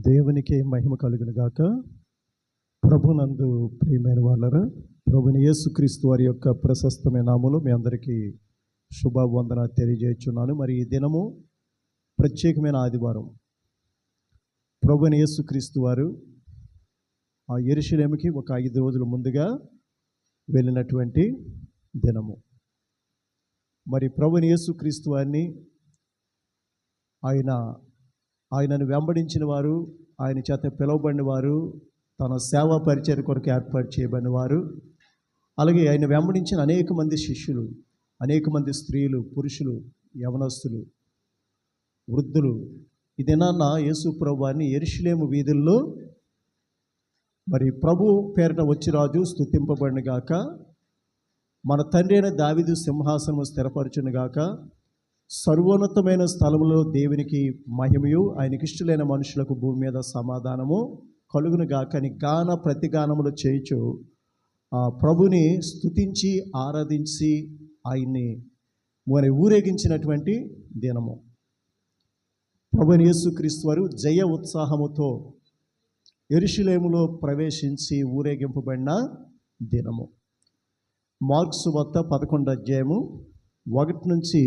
దేవునికి మహిమ కలుగును గాక. ప్రభునందు ప్రియమైన వాళ్ళరా, ప్రభుని యేసుక్రీస్తు వారి యొక్క ప్రశస్తమైన నామములో మీ అందరికీ శుభవందన తెలియజేస్తున్నాను. మరి ఈ దినము ప్రత్యేకమైన ఆదివారం. ప్రభుని యేసుక్రీస్తు వారు ఆ యెరూషలేముకి ఒక 5 రోజుల ముందుగా వెళ్ళినటువంటి దినము. మరి ప్రభుని యేసుక్రీస్తు వారిని ఆయనను వెంబడించిన వారు, ఆయన చేత పిలువబడిన వారు, తన సేవా పరిచర్య కొరకు ఏర్పాటు చేయబడిన వారు, అలాగే ఆయన వెంబడించిన అనేక మంది శిష్యులు, అనేక మంది స్త్రీలు, పురుషులు, యవనస్తులు, వృద్ధులు ఈ దినాన యేసు ప్రభువారిని యెరూషలేము వీధుల్లో మరి ప్రభు పేరిట వచ్చి రాజు స్తుతింపబడిన గాక, మన తండ్రి అయిన దావీదు సింహాసనము స్థిరపరచును గాక, సర్వోన్నతమైన స్థలములో దేవునికి మహిమయు, ఆయనకి ఇష్టలైన మనుషులకు భూమి మీద సమాధానము కలుగును గాక అని గాన ప్రతిగానములు చేయుచు ప్రభుని స్తుతించి ఆరాధించి ఆయన్ని మరి ఊరేగించినటువంటి దినము. ప్రభుని యేసుక్రీస్తు వారు జయ ఉత్సాహముతో యెరూషలేములో ప్రవేశించి ఊరేగింపబడిన దినము. మార్కు సువార్త 11వ అధ్యాయము 1 నుంచి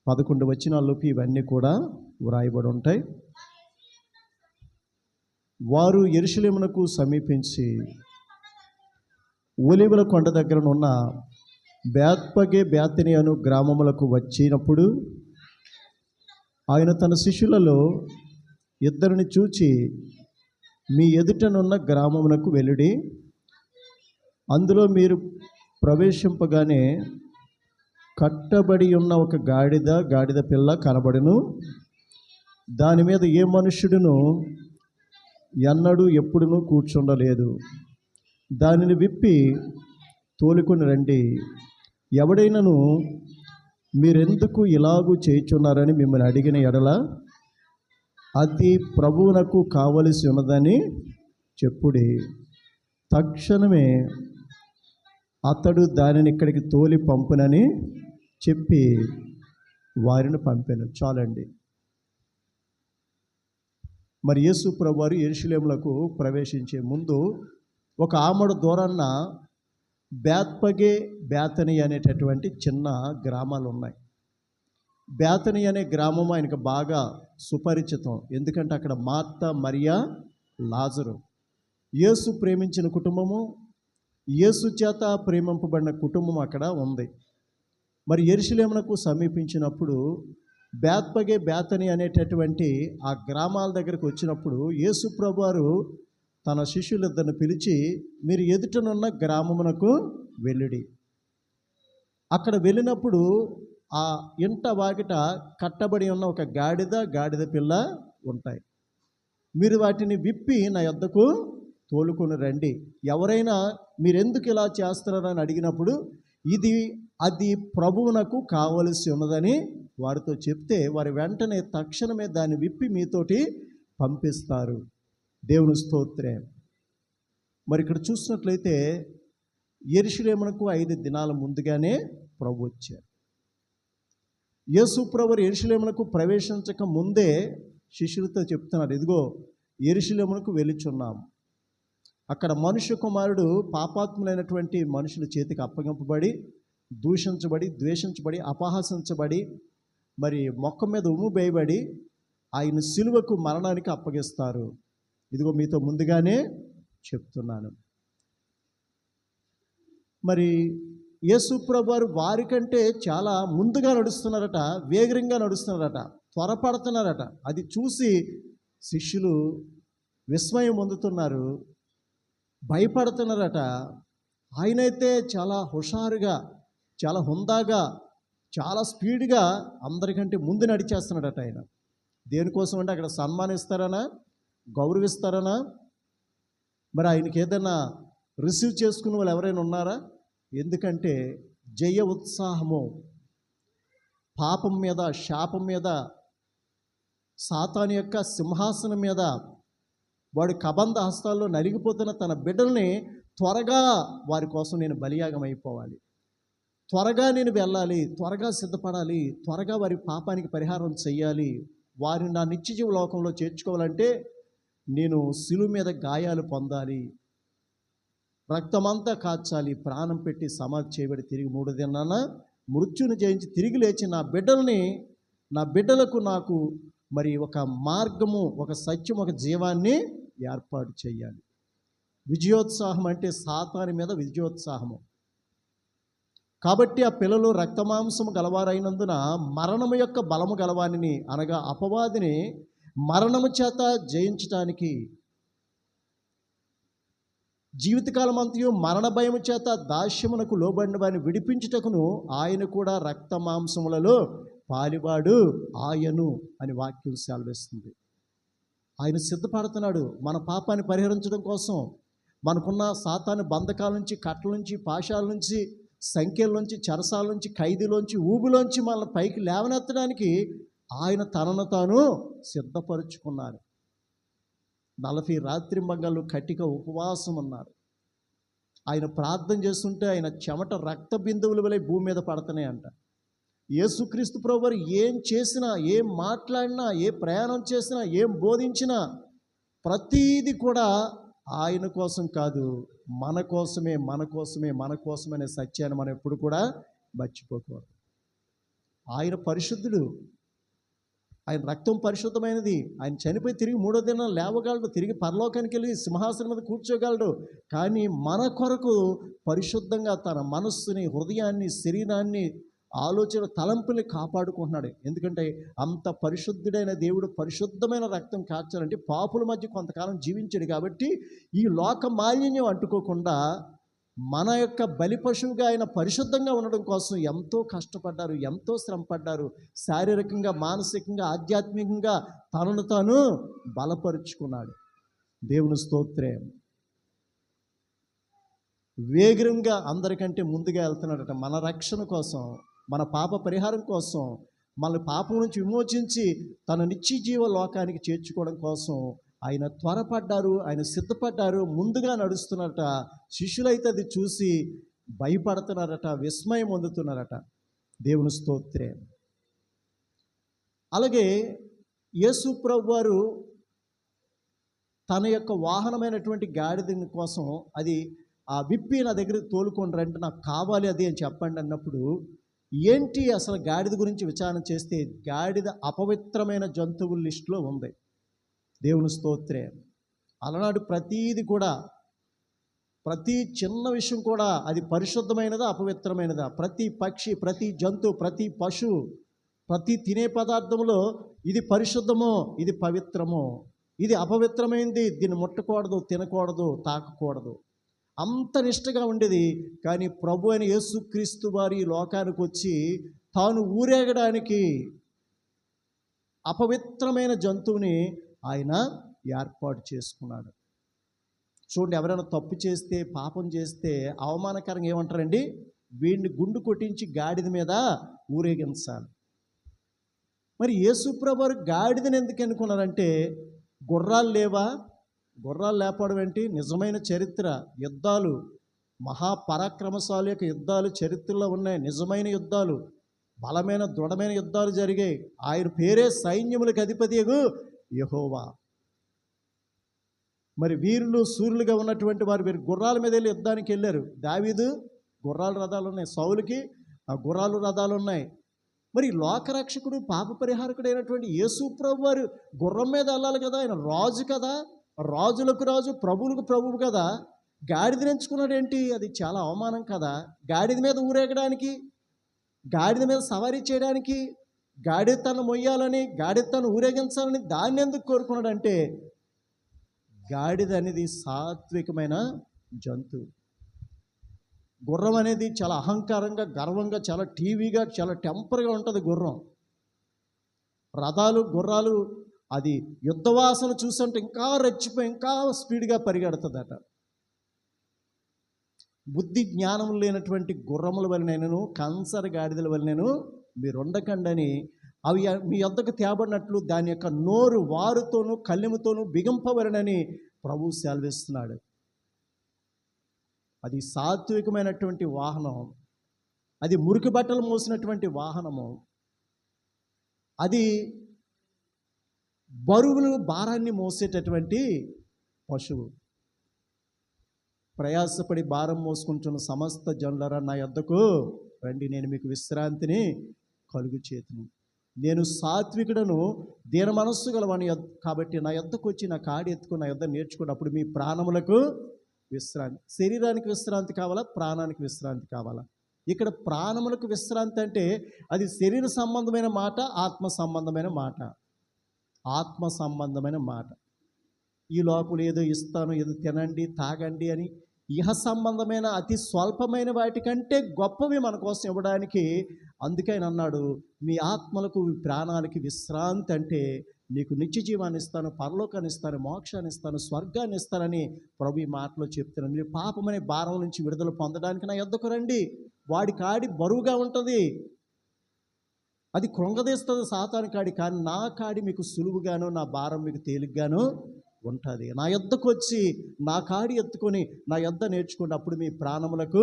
11 వచనాల్లోకి ఇవన్నీ కూడా వ్రాయబడి ఉంటాయి. వారు యెరూషలేమునకు సమీపించి ఒలీవల కొండ దగ్గర ఉన్న బేత్పగే బేతని అను గ్రామములకు వచ్చినప్పుడు ఆయన తన శిష్యులలో 2 చూచి, మీ ఎదుటనున్న గ్రామమునకు వెళ్ళుడి, అందులో మీరు ప్రవేశింపగానే కట్టబడి ఉన్న ఒక గాడిద పిల్ల కనబడును, దాని మీద ఏ మనుష్యుడును ఎన్నడూ ఎప్పుడునూ కూర్చుండలేదు, దానిని విప్పి తోలుకొని రండి. ఎవడైనను మీరెందుకు ఇలాగూ చేయుచున్నారని మిమ్మల్ని అడిగిన ఎడల అది ప్రభువునకు కావలసి ఉన్నదని చెప్పుడి. తక్షణమే అతడు దానిని ఇక్కడికి తోలి పంపునని చెప్పి వారిని పంపాను. చాలండి. మరి యేసు ప్రభువారు యెరూషలేములకు ప్రవేశించే ముందు ఒక ఆమడ దూరాన బేత్పగే బేతని అనేటటువంటి చిన్న గ్రామాలు ఉన్నాయి. బేతని అనే గ్రామం ఆయనకు బాగా సుపరిచితం. ఎందుకంటే అక్కడ మార్త, మరియా, లాజరు, యేసు ప్రేమించిన కుటుంబము, యేసు చేత ప్రేమింపబడిన కుటుంబం అక్కడ ఉంది. మరి యెరూషలేమునకు సమీపించినప్పుడు బేత్పగే బేతని అనేటటువంటి ఆ గ్రామాల దగ్గరకు వచ్చినప్పుడు యేసు ప్రభువారు తన శిష్యులిద్దరిని పిలిచి, మీరు ఎదుటనున్న గ్రామమునకు వెళ్ళుడి. అక్కడ వెళ్ళినప్పుడు ఆ ఇంట వాకిట కట్టబడి ఉన్న ఒక గాడిద పిల్ల ఉంటాయి. మీరు వాటిని విప్పి నా యొద్దకు తోలుకొని రండి. ఎవరైనా మీరెందుకు ఇలా చేస్తున్నారని అడిగినప్పుడు అది ప్రభువునకు కావలసి ఉన్నదని వారితో చెప్తే వారి వెంటనే తక్షణమే దాన్ని విప్పి మీతోటి పంపిస్తారు. దేవుని స్తోత్రం. మరి ఇక్కడ చూసినట్లయితే యెరూషలేమునకు 5 దినాల ముందుగానే ప్రభు వచ్చారు. యేసు ప్రభువు యెరూషలేమునకు ప్రవేశించక ముందే శిష్యులతో చెప్తున్నారు, ఇదిగో యెరూషలేమునకు వెళ్ళుచున్నాము, అక్కడ మనుష్య కుమారుడు పాపాత్ములైనటువంటి మనుషుల చేతికి అప్పగింపబడి, దూషించబడి, ద్వేషించబడి, అపహాసించబడి, మరి మొక్క మీద ఉమ్ము వేయబడి ఆయన సిలువకు మరణానికి అప్పగిస్తారు. ఇదిగో మీతో ముందుగానే చెప్తున్నాను. మరి యేసు ప్రభువారు వారికంటే చాలా ముందుగా నడుస్తున్నారట, వేగంగా నడుస్తున్నారట, త్వరపడుతున్నారట. అది చూసి శిష్యులు విస్మయం పొందుతున్నారు, భయపడుతున్నారట. ఆయనైతే చాలా హుషారుగా, చాలా హుందాగా, చాలా స్పీడ్గా అందరికంటే ముందు నడిచేస్తున్నాడట. ఆయన దేనికోసం అంటే అక్కడ సన్మానిస్తారనా, గౌరవిస్తారనా, మరి ఆయనకి ఏదైనా రిసీవ్ చేసుకునే వాళ్ళు ఎవరైనా ఉన్నారా? ఎందుకంటే జయ ఉత్సాహము, పాపం మీద, శాపం మీద, సాతాను యొక్క సింహాసనం మీద వాడి కబంధ హస్తాల్లో నలిగిపోతున్న తన బిడ్డల్ని త్వరగా వారి కోసం నేను బలియాగం అయిపోవాలి, త్వరగా నేను వెళ్ళాలి, త్వరగా సిద్ధపడాలి, త్వరగా వారి పాపానికి పరిహారం చెయ్యాలి, వారిని నా నిత్యజీవ లోకంలో చేర్చుకోవాలంటే నేను శిలువ మీద గాయాలు పొందాలి, రక్తమంతా కాచాలి, ప్రాణం పెట్టి సమాధి చేయబడి తిరిగి 3 దినాన మృత్యుని జయించి తిరిగి లేచి నా బిడ్డలకు నాకు మరి ఒక మార్గము, ఒక సత్యం, ఒక జీవాన్ని ఏర్పాటు చేయాలి. విజయోత్సాహం అంటే సాతాను మీద విజయోత్సాహము. కాబట్టి ఆ పిల్లలు రక్తమాంసము గలవారైనందున మరణము యొక్క బలము గలవానిని, అనగా అపవాదిని మరణము చేత జయించటానికి, జీవితకాలం అంతయు మరణ భయము చేత దాస్యమునకు లోబడిన వారిని విడిపించుటకును ఆయన కూడా రక్త మాంసములలో పాలివాడు ఆయను అని వాక్యం సెలవిస్తుంది. ఆయన సిద్ధపడుతున్నాడు మన పాపాన్ని పరిహరించడం కోసం. మనకున్న సాతాను బంధకాల నుంచి, కట్ల నుంచి, పాశాల నుంచి, సంఖ్యల నుంచి, చెరసాల నుంచి, ఖైదీలోంచి, ఊబిలోంచి మనల్ని పైకి లేవనెత్తడానికి ఆయన తనను తాను సిద్ధపరుచుకున్నారు. 40 రాత్రింబగళ్ళు కట్టిక ఉపవాసం ఉన్నారు. ఆయన ప్రార్థన చేస్తుంటే ఆయన చెమట రక్త బిందువుల వలె భూమి మీద పడుతున్నాయంట. యేసుక్రీస్తు ప్రభువారు ఏం చేసినా, ఏం మాట్లాడినా, ఏ ప్రయాణం చేసినా, ఏం బోధించినా ప్రతీది కూడా ఆయన కోసం కాదు, మన కోసమే, మన కోసమే, మన కోసమనే సత్యాన్ని మనం ఎప్పుడు కూడా మర్చిపోకూడదు. ఆయన పరిశుద్ధుడు, ఆయన రక్తం పరిశుద్ధమైనది. ఆయన చనిపోయి తిరిగి 3వ దినం లేవగలడు, తిరిగి పరలోకానికి వెళ్ళి సింహాసనం మీద కూర్చోగలడు. కానీ మన కొరకు పరిశుద్ధంగా తన మనస్సుని, హృదయాన్ని, శరీరాన్ని, ఆలోచన, తలంపుల్ని కాపాడుకుంటున్నాడు. ఎందుకంటే అంత పరిశుద్ధుడైన దేవుడు పరిశుద్ధమైన రక్తం కార్చాలంటే పాపుల మధ్య కొంతకాలం జీవించాడు. కాబట్టి ఈ లోక మాలిన్యం అంటుకోకుండా మన యొక్క బలి పశువుగా ఆయన పరిశుద్ధంగా ఉండడం కోసం ఎంతో కష్టపడ్డారు, ఎంతో శ్రమపడ్డారు. శారీరకంగా, మానసికంగా, ఆధ్యాత్మికంగా తనను తాను బలపరుచుకున్నాడు. దేవుని స్తోత్రం. వేగంగా అందరికంటే ముందుగా వెళ్తున్నాడట మన రక్షణ కోసం, మన పాప పరిహారం కోసం, మన పాపం నుంచి విమోచించి తన నిత్య జీవ లోకానికి చేర్చుకోవడం కోసం ఆయన త్వరపడ్డారు, ఆయన సిద్ధపడ్డారు, ముందుగా నడుస్తున్నారట. శిష్యులైతే అది చూసి భయపడుతున్నారట, విస్మయం పొందుతున్నారట. దేవుని స్తోత్రం. అలాగే యేసు ప్రభువారు తన యొక్క వాహనమైనటువంటి గాడిద కోసం అది విప్పి నా దగ్గరికి తోలుకొని రండి, నాకు కావాలి అది అని చెప్పండి అన్నప్పుడు, ఏంటి అసలు గాడిద గురించి విచారణ చేస్తే గాడిద అపవిత్రమైన జంతువుల లిస్టులో ఉంది. దేవుని స్తోత్రం. అలనాడు ప్రతీది కూడా, ప్రతి చిన్న విషయం కూడా అది పరిశుద్ధమైనదా అపవిత్రమైనదా, ప్రతి పక్షి, ప్రతి జంతువు, ప్రతి పశువు, ప్రతి తినే పదార్థంలో ఇది పరిశుద్ధమో, ఇది పవిత్రమో, ఇది అపవిత్రమైంది, దీన్ని ముట్టకూడదు, తినకూడదు, తాకకూడదు, అంత నిష్టగా ఉండేది. కానీ ప్రభు అయిన యేసుక్రీస్తు వారి లోకానికి వచ్చి తాను ఊరేగడానికి అపవిత్రమైన జంతువుని ఆయన ఏర్పాటు చేసుకున్నాడు. చూడండి, ఎవరైనా తప్పు చేస్తే, పాపం చేస్తే అవమానకరంగా ఏమంటారండి, వీడిని గుండు కొట్టించి గాడిద మీద ఊరేగించాలి. మరి యేసుప్రభు వారు గాడిదని ఎందుకు అనుకున్నారంటే, గుర్రాలు లేవా? గుర్రాలు లేపడం ఏంటి? నిజమైన చరిత్ర, యుద్ధాలు, మహాపరాక్రమశాలి యొక్క యుద్ధాలు చరిత్రలో ఉన్నాయి. నిజమైన యుద్ధాలు, బలమైన దృఢమైన యుద్ధాలు జరిగాయి. ఆయన పేరే సైన్యములకు అధిపతియగు యెహోవా. మరి వీరులు సూర్యులుగా ఉన్నటువంటి వారు వీరు గుర్రాల మీద వెళ్ళి యుద్ధానికి వెళ్ళారు. దావీదు గుర్రాల రథాలు ఉన్నాయి, సౌలుకి గుర్రాలు రథాలు ఉన్నాయి. మరి లోకరక్షకుడు, పాప పరిహారకుడు అయినటువంటి యేసు ప్రభు వారు గుర్రం మీద వెళ్ళాలి కదా, ఆయన రాజు కదా, రాజులకు రాజు, ప్రభువులకు ప్రభువు కదా. గాడిద ఎంచుకున్నాడు ఏంటి? అది చాలా అవమానం కదా. గాడిద మీద ఊరేగడానికి, గాడిద మీద సవారీ చేయడానికి, గాడిద తను మొయ్యాలని, గాడిద తను ఊరేగించాలని దాన్ని ఎందుకు కోరుకున్నాడంటే, గాడిద అనేది సాత్వికమైన జంతువు. గుర్రం అనేది చాలా అహంకారంగా, గర్వంగా, చాలా టీవీగా, చాలా టెంపర్గా ఉంటుంది గుర్రం. రథాలు, గుర్రాలు అది యుద్ధవాసన చూస్తుంటే ఇంకా రెచ్చిపోయి ఇంకా స్పీడ్గా పరిగెడుతుందట. బుద్ధి జ్ఞానం లేనటువంటి గుర్రముల వలనను, కంసర గాడిదల వలనను మీరు ఉండకండని అవి మీ వద్దకు తేబడినట్లు దాని యొక్క నోరు వారుతోనూ కళ్ళెముతోనూ బిగింపవలనని ప్రభువు సెలవిస్తున్నాడు. అది సాత్వికమైనటువంటి వాహనం, అది మురికి బట్టలు మోసినటువంటి వాహనము, అది బరువులు భారాన్ని మోసేటటువంటి పశువు. ప్రయాసపడి భారం మోసుకుంటున్న సమస్త జనులరా నా యొద్దకు రండి, నేను మీకు విశ్రాంతిని కలుగు చేతును. నేను సాత్వికుడను, దీన మనస్సు గలవాని కాబట్టి నా యొద్దకు వచ్చి నా కాడి ఎత్తుకుని నా యొద్ద నేర్చుకున్నప్పుడు మీ ప్రాణములకు విశ్రాంతి. శరీరానికి విశ్రాంతి కావాలా, ప్రాణానికి విశ్రాంతి కావాలా? ఇక్కడ ప్రాణములకు విశ్రాంతి అంటే అది శరీర సంబంధమైన మాట, ఆత్మ సంబంధమైన మాట. ఆత్మ సంబంధమైన మాట. ఈ లోపల ఏదో ఇస్తాను, ఏదో తినండి తాగండి అని ఇహ సంబంధమైన అతి స్వల్పమైన వాటికంటే గొప్పవి మన కోసం ఇవ్వడానికి అందుకే ఆయన అన్నాడు, మీ ఆత్మలకు మీ ప్రాణాలకి విశ్రాంతి అంటే నీకు నిత్య జీవాన్ని ఇస్తాను, పరలోకాన్ని ఇస్తాను, మోక్షాన్ని ఇస్తాను, స్వర్గాన్ని ఇస్తానని ప్రభు ఈ మాటలో చెప్తున్నాను. మీరు పాపమనే భారం నుంచి విడుదల పొందడానికి నా యొద్దకు రండి. వాడి కాడి బరువుగా ఉంటుంది, అది కృంగదీస్తుంది సాతాను కాడి, కానీ నా కాడి మీకు సులువుగాను, నా భారం మీకు తేలిగ్గాను ఉంటుంది. నా యొద్దకు వచ్చి నా కాడి ఎత్తుకొని నా యొద్ద నేర్చుకోండి, అప్పుడు మీ ప్రాణములకు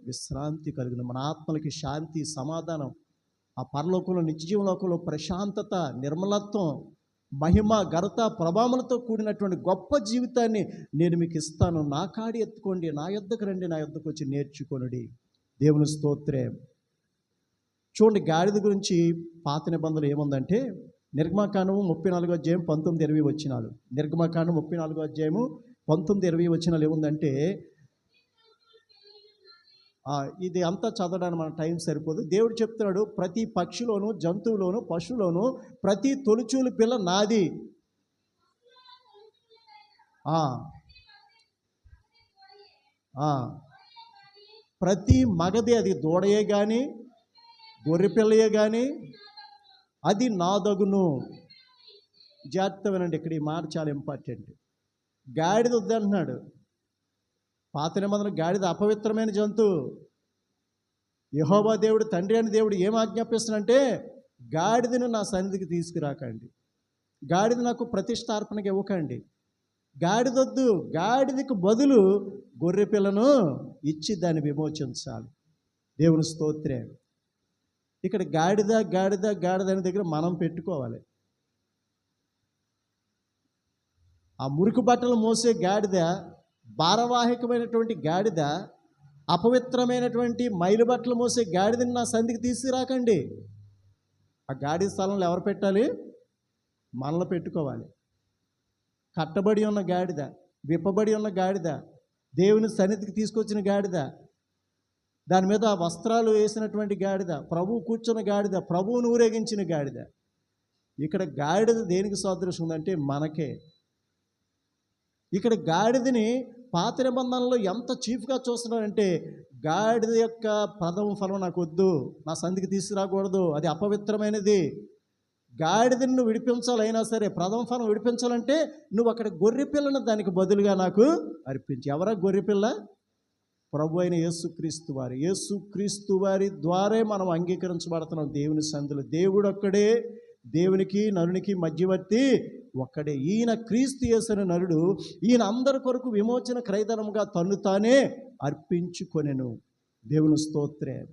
విశ్రాంతి కలుగును. మన ఆత్మలకి శాంతి, సమాధానం, ఆ పరలోకంలో నిత్యజీవలోకంలో ప్రశాంతత, నిర్మలత్వం, మహిమ, ఘనత, ప్రభావములతో కూడినటువంటి గొప్ప జీవితాన్ని నేను మీకు ఇస్తాను. నా కాడి ఎత్తుకోండి, నా యొద్దకు రండి, నా యొద్దకు వచ్చి నేర్చుకొనుడి. దేవుని స్తోత్రం. చూడండి, గాడిద గురించి పాత నిబంధనలు ఏముందంటే నిర్గమకాండము 34వ అధ్యాయం 19-20 వచనాలు. నిర్గమకాండం 34వ అధ్యాయము 19-20 వచనాలు ఏముందంటే, ఇది అంతా చదవడానికి మన టైం సరిపోదు. దేవుడు చెప్తున్నాడు, ప్రతి పక్షిలోను, జంతువులోను, పశువులోను ప్రతి తొలిచూలు పిల్ల నాది. ప్రతి మగది, అది దూడయే కానీ గొర్రె పిల్లయే కానీ అది నాదగును. జాగ్రత్త వినండి, ఇక్కడ ఈ మాట చాలా ఇంపార్టెంట్. గాడిద వద్దంటున్నాడు. పాత నిబంధనలు గాడిద అపవిత్రమైన జంతువు. యెహోవా దేవుడు, తండ్రి అని దేవుడు ఏం ఆజ్ఞాపిస్తున్నాడంటే, గాడిదను నా సన్నిధికి తీసుకురాకండి, గాడిద నాకు ప్రతిష్టార్పణకి ఇవ్వకండి, గాడిదొద్దు, గాడిదకు బదులు గొర్రె పిల్లను ఇచ్చి దాన్ని విమోచించాలి. దేవుని స్తోత్రం. ఇక్కడ గాడిద గాడిద గాడిద అనే దగ్గర మనం పెట్టుకోవాలి. ఆ మురికి బట్టలు మోసే గాడిద, భారవాహికమైనటువంటి గాడిద, అపవిత్రమైనటువంటి మైలు బట్టలు మోసే గాడిదని నా సంధికి తీసుకురాకండి. ఆ గాడిద స్థలంలో ఎవరు పెట్టాలి? మనలో పెట్టుకోవాలి. కట్టబడి ఉన్న గాడిద, విప్పబడి ఉన్న గాడిద, దేవుని సన్నిధికి తీసుకొచ్చిన గాడిద, దాని మీద వస్త్రాలు వేసినటువంటి గాడిద, ప్రభువు కూర్చున్న గాడిద, ప్రభువును ఊరేగించిన గాడిద. ఇక్కడ గాడిద దేనికి సాదృశ్యం ఉందంటే మనకే. ఇక్కడ గాడిదని పాత నిబంధనలో ఎంత చీఫ్గా చూస్తున్నారంటే, గాడిద యొక్క ప్రథమ ఫలం నాకు వద్దు, నా సంధికి తీసుకురాకూడదు, అది అపవిత్రమైనది. గాడిదని నువ్వు విడిపించాలైనా సరే, ప్రథమ ఫలం విడిపించాలంటే నువ్వు అక్కడ గొర్రె పిల్లను దానికి బదులుగా నాకు అర్పించి. ఎవరా గొర్రె పిల్ల? ప్రభు అయిన యేసుక్రీస్తు వారి. యేసుక్రీస్తు వారి ద్వారే మనం అంగీకరించబడుతున్నాం దేవుని సంధిలో. దేవుడు ఒక్కడే, దేవునికి నరునికి మధ్యవర్తి ఒక్కడే. ఈయన క్రీస్తు యేసు నరుడు, ఈయన అందరి కొరకు విమోచన క్రయధనముగా తన్ను తానే అర్పించుకొనెను. దేవుని స్తోత్రం.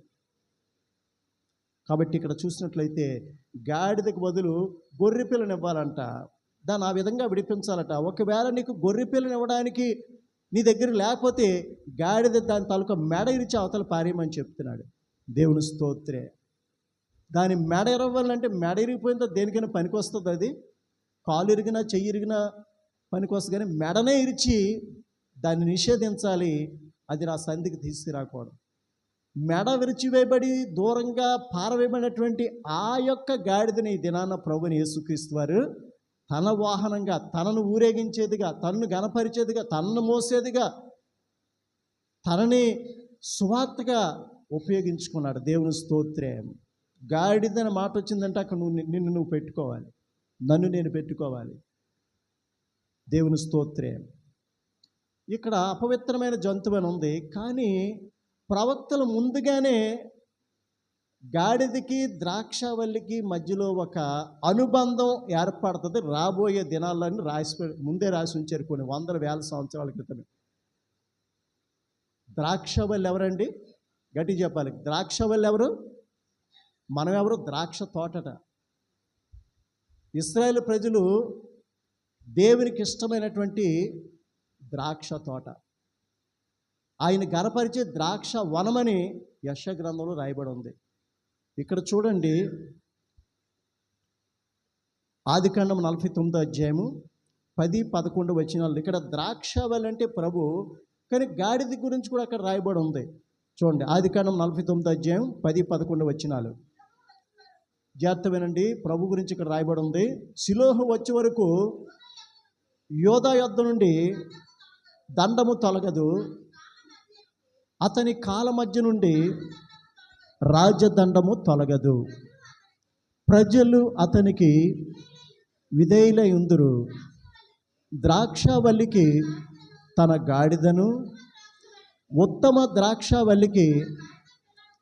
కాబట్టి ఇక్కడ చూసినట్లయితే గాడిదకు బదులు గొర్రె పిల్లని ఇవ్వాలంట, దాన్ని ఆ విధంగా విడిపించాలట. ఒకవేళ నీకు గొర్రె పిల్లని ఇవ్వడానికి నీ దగ్గర లేకపోతే గాడిద దాని తాలూకా మెడ ఇరిచి అవతల పారేయమని చెప్తున్నాడు. దేవుని స్తోత్రే. దాని మెడ ఇరవాలంటే, మెడ ఇరిగిపోయిన దేనికైనా పనికి వస్తుంది. అది కాలు ఇరిగినా చెయ్యి ఇరిగినా పనికి వస్తుంది, కానీ మెడనే ఇరిచి దాన్ని నిషేధించాలి. అది నా సంధికి తీసుకురాకూడదు. మెడ విరిచివేయబడి దూరంగా పారవేయబడినటువంటి ఆ యొక్క గాడిదని దినాన ప్రభుని యేసుక్రీస్తు వారు తన వాహనంగా, తనను ఊరేగించేదిగా, తనను గణపరిచేదిగా, తనను మోసేదిగా, తనని సువార్తగా ఉపయోగించుకున్నాడు. దేవుని స్తోత్రం. గాడిదని మాట వచ్చిందంటే అక్కడ నిన్ను నువ్వు పెట్టుకోవాలి, నన్ను నేను పెట్టుకోవాలి. దేవుని స్తోత్రం. ఇక్కడ అపవిత్రమైన జంతువు అని ఉంది, కానీ ప్రవక్తలు ముందుగానే గాడిదకి ద్రాక్షవల్లికి మధ్యలో ఒక అనుబంధం ఏర్పడుతుంది రాబోయే దినాలని ముందే రాసి ఉంచారు కొన్ని వందల వేల సంవత్సరాల క్రితమే. ద్రాక్షవల్లి ఎవరండి? గట్టి చెప్పాలి. ద్రాక్షవల్లి ఎవరు? మనం ఎవరు? ద్రాక్ష తోటట. ఇశ్రాయేలు ప్రజలు దేవునికి ఇష్టమైనటువంటి ద్రాక్ష తోట, ఆయన గనపరిచే ద్రాక్ష వనమని యెషయా గ్రంథంలో రాయబడి ఉంది. ఇక్కడ చూడండి, ఆదికాండం 49 అధ్యాయము 10-11 వచనాలు. ఇక్కడ ద్రాక్ష వల్లి అంటే ప్రభు, కానీ గాడిద గురించి కూడా అక్కడ రాయబడి ఉంది. చూడండి, ఆదికాండం 49 అధ్యాయం 10-11 వచనాలు. జాగ్రత్త వినండి, ప్రభు గురించి ఇక్కడ రాయబడి ఉంది. షిలోహు వచ్చే వరకు యోధా యొద్ద నుండి దండము తొలగదు, అతని కాళ్ళ మధ్య నుండి రాజదండము తొలగదు. ప్రజలు అతనికి విధేయులై ఉందురు. ద్రాక్షవల్లికి తన గాడిదను, ఉత్తమ ద్రాక్షవల్లికి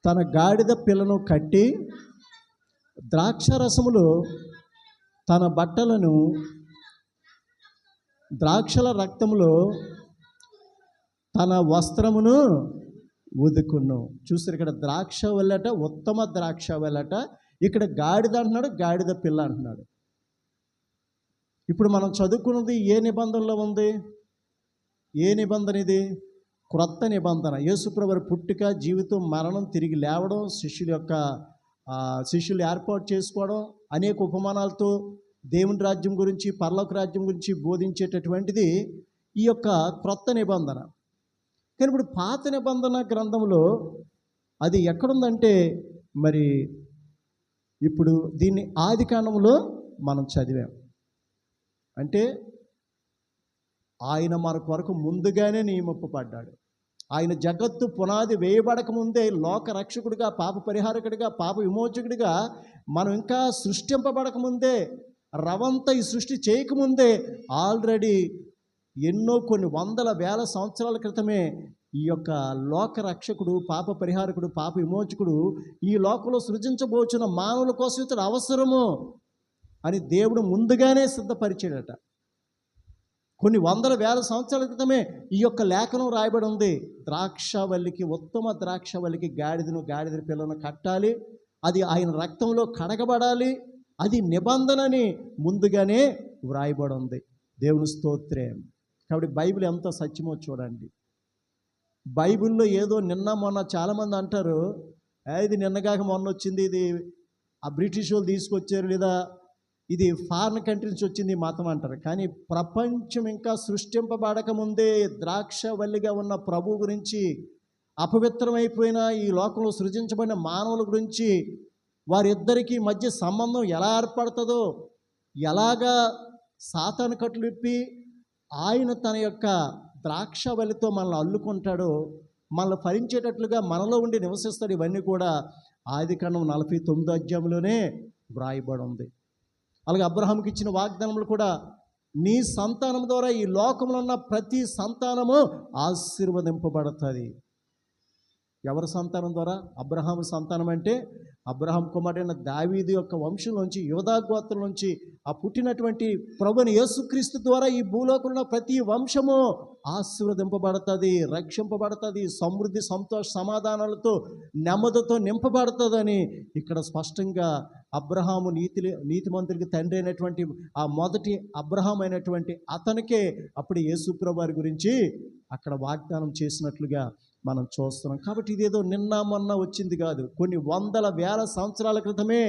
తన గాడిద పిల్లను కట్టి, ద్రాక్షరసములో తన బట్టలను, ద్రాక్షల రక్తములో తన వస్త్రమును ఉదుకును. చూసారు, ఇక్కడ ద్రాక్ష వల్లట, ఉత్తమ ద్రాక్ష వల్లట. ఇక్కడ గాడిద అంటున్నాడు, గాడిద పిల్ల అంటున్నాడు. ఇప్పుడు మనం చదువుకున్నది ఏ నిబంధనలో ఉంది? ఏ నిబంధన ఇది? క్రొత్త నిబంధన. యేసుప్రభు పుట్టుక, జీవితం, మరణం, తిరిగి లేవడం, శిష్యులు ఏర్పాటు చేసుకోవడం, అనేక ఉపమానాలతో దేవుని రాజ్యం గురించి, పరలోక రాజ్యం గురించి బోధించేటటువంటిది ఈ యొక్క క్రొత్త నిబంధన. కానీ ఇప్పుడు పాత నిబంధన గ్రంథంలో అది ఎక్కడుందంటే, మరి ఇప్పుడు దీన్ని ఆదికాండంలో మనం చదివాం. అంటే ఆయన మన కొరకు ముందుగానే నియమింపబడ్డాడు. ఆయన జగత్తు పునాది వేయబడక ముందే లోక రక్షకుడిగా, పాప పరిహారకుడిగా, పాప విమోచకుడిగా, మనం ఇంకా సృష్టింపబడక ముందే, రవంతా ఈ సృష్టి చేయకముందే ఆల్రెడీ కొన్ని వందల వేల సంవత్సరాల క్రితమే ఈ యొక్క లోక రక్షకుడు, పాప పరిహారకుడు, పాప విమోచకుడు ఈ లోకంలో సృజించబోచున్న మానవుల కోసం ఇతడు అవసరము అని దేవుడు ముందుగానే సిద్ధపరిచాడట. కొన్ని వందల వేల సంవత్సరాల క్రితమే ఈ యొక్క లేఖనం రాయబడి ఉంది. ద్రాక్షవల్లికి, ఉత్తమ ద్రాక్షవల్లికి గాడిద పిల్లను కట్టాలి, అది ఆయన రక్తంలో కడగబడాలి, అది నిబంధనని ముందుగానే వ్రాయబడి ఉంది. దేవుని స్తోత్రం. కాబట్టి బైబిల్ ఎంత సత్యమో చూడండి. బైబిల్లో ఏదో నిన్న మొన్న చాలామంది అంటారు, ఇది నిన్నగాక మొన్న వచ్చింది, ఇది ఆ బ్రిటిష్ వాళ్ళు తీసుకొచ్చారు, లేదా ఇది ఫారిన్ కంట్రీ నుంచి వచ్చింది మతం అంటారు. కానీ ప్రపంచం ఇంకా సృష్టింపబడక ముందే ద్రాక్షవల్లిగా ఉన్న ప్రభు గురించి, అపవిత్రమైపోయిన ఈ లోకంలో సృజించబడిన మానవుల గురించి, వారిద్దరికీ మధ్య సంబంధం ఎలా ఏర్పడుతుందో, ఎలాగా సాతాను కట్లు విప్పి ఆయన తన యొక్క ద్రాక్షవల్లితో మనల్ని అల్లుకుంటాడో, మనల్ని ఫలించేటట్లుగా మనలో ఉండి నివసిస్తాడు, ఇవన్నీ కూడా ఆదికాండం 49 అధ్యాయంలోనే వ్రాయబడి ఉంది. అలాగే అబ్రహాముకి ఇచ్చిన వాగ్దానములు కూడా, నీ సంతానం ద్వారా ఈ లోకంలో ఉన్న ప్రతి సంతానము ఆశీర్వదింపబడుతుంది. ఎవరి సంతానం ద్వారా? అబ్రహాము సంతానం అంటే అబ్రహాం కుమారుడైన దావీదు యొక్క వంశంలోంచి, యోధా గోత్రం నుంచి ఆ పుట్టినటువంటి ప్రభుని యేసుక్రీస్తు ద్వారా ఈ భూలోకంలో ప్రతి వంశము ఆశీర్వదింపబడుతుంది, రక్షింపబడుతుంది, సమృద్ధి, సంతోష, సమాధానాలతో, నెమ్మదితో నింపబడుతుందని ఇక్కడ స్పష్టంగా అబ్రహాము నీతిమంతుడికి తండ్రి అయినటువంటి ఆ మొదటి అబ్రహాం అయినటువంటి అతనికే అప్పుడు యేసుప్రభు వారి గురించి అక్కడ వాగ్దానం చేసినట్లుగా మనం చూస్తున్నాం. కాబట్టి ఇదేదో నిన్న మొన్న వచ్చింది కాదు, కొన్ని వందల వేల సంవత్సరాల క్రితమే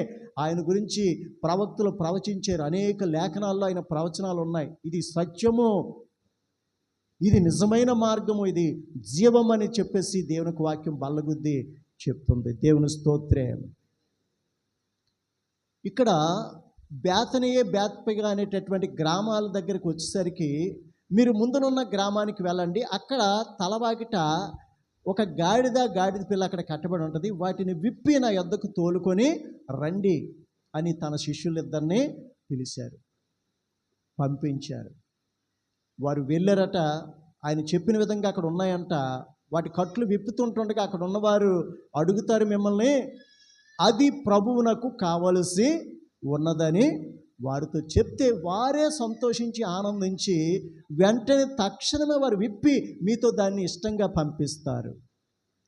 ఆయన గురించి ప్రవక్తలు ప్రవచించారు. అనేక లేఖనాల్లో ఆయన ప్రవచనాలు ఉన్నాయి. ఇది సత్యము, ఇది నిజమైన మార్గము, ఇది జీవం అని చెప్పేసి దేవునికి వాక్యం బల్లగుద్ది చెప్తుంది. దేవుని స్తోత్రం. ఇక్కడ బేతనియే, బేత్పగా అనేటటువంటి గ్రామాల దగ్గరికి వచ్చేసరికి మీరు ముందునున్న గ్రామానికి వెళ్ళండి. అక్కడ తలవాకిట ఒక గాడిద పిల్ల అక్కడ కట్టబడి ఉంటుంది. వాటిని విప్పి నా యొద్దకు తోలుకొని రండి అని తన శిష్యులిద్దరిని పిలిచారు, పంపించారు. వారు వెళ్ళారట. ఆయన చెప్పిన విధంగా అక్కడ ఉన్నాయంట. వాటి కట్లు విప్పుతుంటుండగా అక్కడ ఉన్నవారు అడుగుతారు మిమ్మల్ని, అది ప్రభువునకు కావలసి ఉన్నదని వారితో చెప్తే వారే సంతోషించి ఆనందించి వెంటనే తక్షణమే వారు విప్పి మీతో దాన్ని ఇష్టంగా పంపిస్తారు.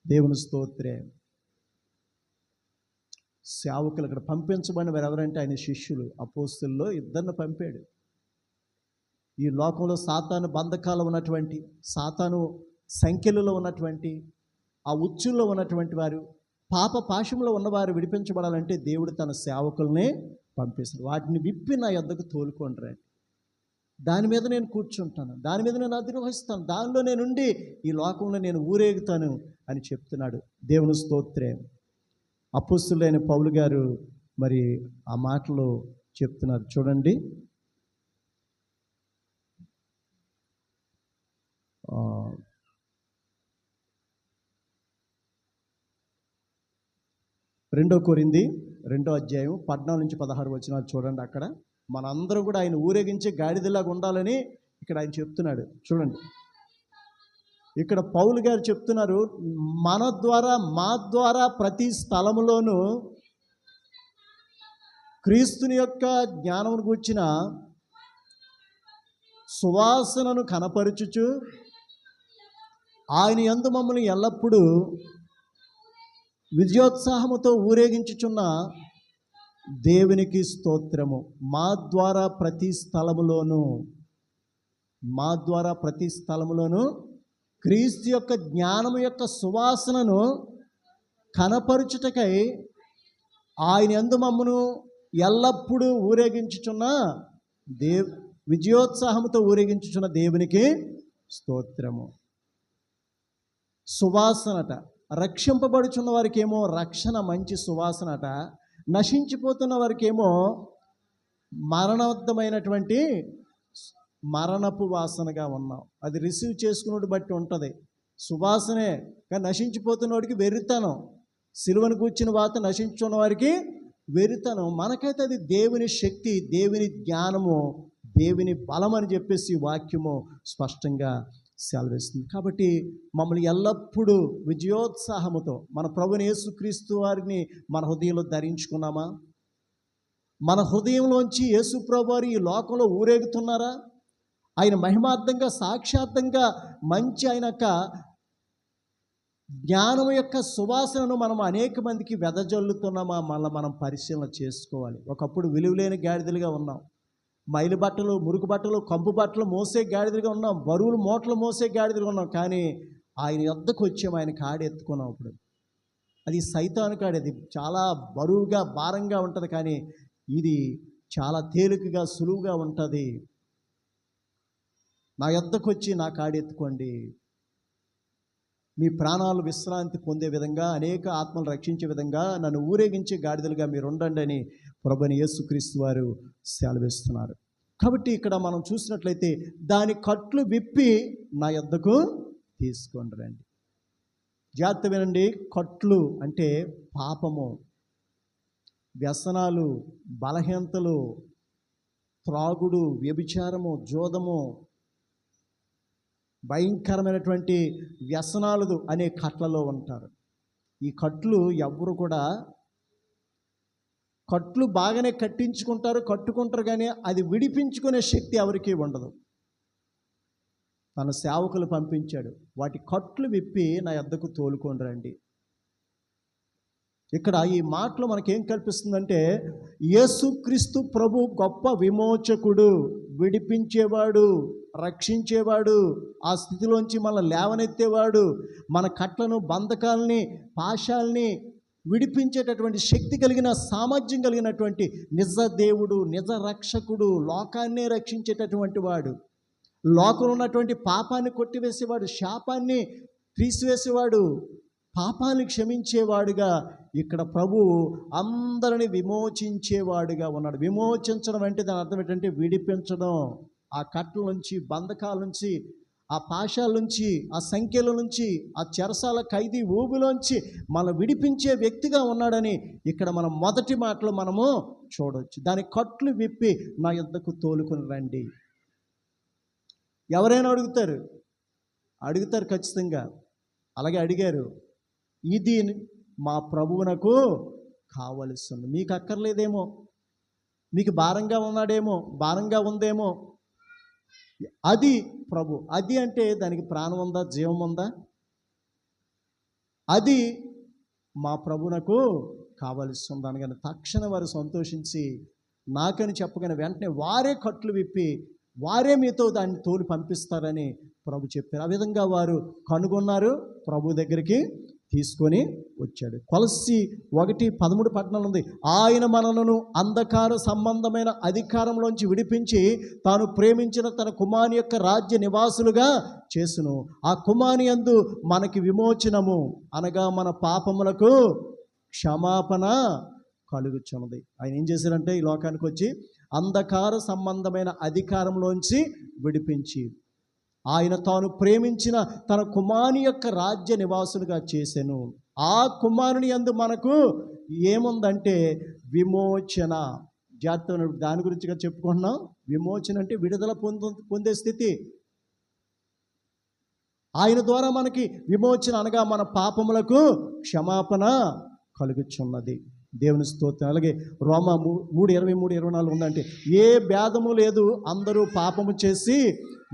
దేవుని స్తోత్రం. సేవకులు అక్కడ పంపించబడిన వారు ఎవరంటే ఆయన శిష్యులు. అపోస్తలుల్లో ఇద్దరిని పంపాడు. ఈ లోకంలో సాతాను బంధకాలు ఉన్నటువంటి, సాతాను సంఖ్యలలో ఉన్నటువంటి, ఆ ఉచ్చుల్లో ఉన్నటువంటి వారు, పాప పాశంలో ఉన్నవారు విడిపించబడాలంటే దేవుడు తన సేవకుల్ని పంపిస్తాడు. వాటిని విప్పి నా యొద్దకు తోలుకొని రండి, దాని మీద నేను కూర్చుంటాను, దాని మీద నేను అధిరోహిస్తాను, దానిలో నేనుండి ఈ లోకంలో నేను ఊరేగుతాను అని చెప్తున్నాడు. దేవుని స్తోత్రం. అపోస్తలుడైన పౌలు గారు మరి ఆ మాటలు చెప్తున్నారు. చూడండి, రెండో కొరింథీ 2వ అధ్యాయం 14-16 వచనాలు చూడండి. అక్కడ మనందరం కూడా ఆయన ఊరేగించే గాడిదలాగా ఉండాలని ఇక్కడ ఆయన చెప్తున్నాడు. చూడండి, ఇక్కడ పౌలు గారు చెప్తున్నారు, మా ద్వారా ప్రతి స్థలములోనూ క్రీస్తుని యొక్క జ్ఞానమును గూర్చిన సువాసనను కనపరుచుచు ఆయన యందు మమ్మల్ని ఎల్లప్పుడూ విజయోత్సాహముతో ఊరేగించుచున్న దేవునికి స్తోత్రము. మా ద్వారా ప్రతి స్థలములోను క్రీస్తు యొక్క జ్ఞానము యొక్క సువాసనను కనపరుచుటకై ఆయన యందు మమ్మను ఎల్లప్పుడూ ఊరేగించుచున్న విజయోత్సాహముతో ఊరేగించుచున్న దేవునికి స్తోత్రము. సువాసనట, రక్షింపబడుచున్న వారికేమో రక్షణ మంచి సువాసనట, నశించిపోతున్న వారికేమో మరణోద్దమైనటువంటి మరణపు వాసనగా ఉన్నాం. అది రిసీవ్ చేసుకున్నోడు బట్టి ఉంటుంది. సువాసనే, కానీ నశించిపోతున్న వాడికి వెర్రితనం. సిలువను కూర్చున్న వాత నశించున్న వారికి వెర్రితనం. మనకైతే అది దేవుని శక్తి, దేవుని జ్ఞానము, దేవుని బలం అని చెప్పేసి వాక్యము స్పష్టంగా సెలవిస్తుంది. కాబట్టి మమ్మల్ని ఎల్లప్పుడూ విజయోత్సాహముతో మన ప్రభుని యేసుక్రీస్తు వారిని మన హృదయంలో ధరించుకున్నామా? మన హృదయంలోంచి యేసు ప్రభు వారు ఈ లోకంలో ఊరేగుతున్నారా? ఆయన మహిమార్థంగా, సాక్షాత్తంగా మంచి ఆయన యొక్క జ్ఞానం యొక్క సువాసనను మనం అనేక మందికి వెదజల్లుతున్నామా? మళ్ళీ మనం పరిశీలన చేసుకోవాలి. ఒకప్పుడు విలువలేని గాడిదలుగా ఉన్నాం. మైలు బట్టలు, మురుకు బట్టలు, కంపు బట్టలు మోసే గాడిదలుగా ఉన్నాం. బరువులు మూటలు మోసే గాడిదలుగా ఉన్నాం. కానీ ఆయన యొద్దకు వచ్చాము, ఆయన కాడి ఎత్తుకున్నాం. అప్పుడు అది సైతాను కాడి, అది చాలా బరువుగా భారంగా ఉంటుంది. కానీ ఇది చాలా తేలికగా, సులువుగా ఉంటుంది. నా యొద్దకు వచ్చి నా కాడి ఎత్తుకోండి, మీ ప్రాణాలు విశ్రాంతి పొందే విధంగా, అనేక ఆత్మలు రక్షించే విధంగా నన్ను ఊరేగించే గాడిదలుగా మీరు ఉండండి అని ప్రభువైన యేసుక్రీస్తు వారు సెలవిస్తున్నారు. కాబట్టి ఇక్కడ మనం చూసినట్లయితే దాని కట్లు విప్పి నా యొద్దకు తీసుకొని రండి. జాగ్రత్త వినండి. కట్లు అంటే పాపము, వ్యసనాలు, బలహీనతలు, త్రాగుడు, వ్యభిచారము, జోదము, భయంకరమైనటువంటి వ్యసనాలు అనే కట్లలో ఉంటారు. ఈ కట్లు ఎవరు కూడా, కట్లు బాగానే కట్టుకుంటారు కానీ అది విడిపించుకునే శక్తి ఎవరికీ ఉండదు. తన సేవకులు పంపించాడు, వాటి కట్లు విప్పి నా యొద్దకు తోలుకొని రండి. ఇక్కడ ఈ మాటలో మనకేం కల్పిస్తుందంటే, యేసుక్రీస్తు ప్రభు గొప్ప విమోచకుడు, విడిపించేవాడు, రక్షించేవాడు, ఆ స్థితిలోంచి మనల్ని లేవనెత్తేవాడు, మన కట్లను, బంధకాలని, పాశాలని విడిపించేటటువంటి శక్తి కలిగిన, సామర్థ్యం కలిగినటువంటి నిజ దేవుడు, నిజ రక్షకుడు, లోకాన్నే రక్షించేటటువంటి వాడు, లోకంలో ఉన్నటువంటి పాపాన్ని కొట్టివేసేవాడు, శాపాన్ని తీసివేసేవాడు, పాపాన్ని క్షమించేవాడుగా ఇక్కడ ప్రభువు అందరిని విమోచించేవాడుగా ఉన్నాడు. విమోచించడం అంటే దాని అర్థం ఏంటంటే విడిపించడం. ఆ కట్ల నుంచి, బంధకాల నుంచి, ఆ పాశాల నుంచి, ఆ సంఖ్యల నుంచి, ఆ చెరసాల ఖైదీ ఊబిలోంచి మనం విడిపించే వ్యక్తిగా ఉన్నాడని ఇక్కడ మనం మొదటి మాటలో మనము చూడవచ్చు. దాని కట్లు విప్పి నా యొద్దకు తోలుకొని రండి. ఎవరైనా అడుగుతారు ఖచ్చితంగా. అలాగే అడిగారు. ఇది మా ప్రభువునకు కావలసింది. మీకు అక్కర్లేదేమో, మీకు భారంగా ఉన్నాడేమో, భారంగా ఉందేమో. అది ప్రభు. అది అంటే దానికి ప్రాణం ఉందా, జీవం ఉందా? అది మా ప్రభువునకు కావలసి ఉందనగానే తక్షణ వారు సంతోషించి నాకని చెప్పగానే వెంటనే వారే కట్లు విప్పి వారే మీతో దాన్ని తోలి పంపిస్తారని ప్రభు చెప్పారు. ఆ విధంగా వారు కనుగొన్నారు, ప్రభు దగ్గరికి తీసుకొని వచ్చాడు. కొలస్సీ 1:13 పట్టణంలో ఉంది, ఆయన మనలను అంధకార సంబంధమైన అధికారంలోంచి విడిపించి తాను ప్రేమించిన తన కుమారుని యొక్క రాజ్య నివాసులుగా చేసును. ఆ కుమారుని యందు మనకి విమోచనము అనగా మన పాపములకు క్షమాపణ కలుగుచున్నది. ఆయన ఏం చేశారంటే ఈ లోకానికి వచ్చి అంధకార సంబంధమైన అధికారంలోంచి విడిపించి ఆయన తాను ప్రేమించిన తన కుమారుని యొక్క రాజ్య నివాసులుగా చేసెను. ఆ కుమారుని యందు మనకు ఏముందంటే విమోచన. జాగ్రత్త, దాని గురించిగా చెప్పుకుంటున్నాం. విమోచన అంటే విడుదల పొందే స్థితి. ఆయన ద్వారా మనకి విమోచన అనగా మన పాపములకు క్షమాపణ కలుగుచున్నది. దేవుని స్తోత్రం. అలాగే రోమా 3:23-24 ఉందంటే ఏ భేదము లేదు, అందరూ పాపము చేసి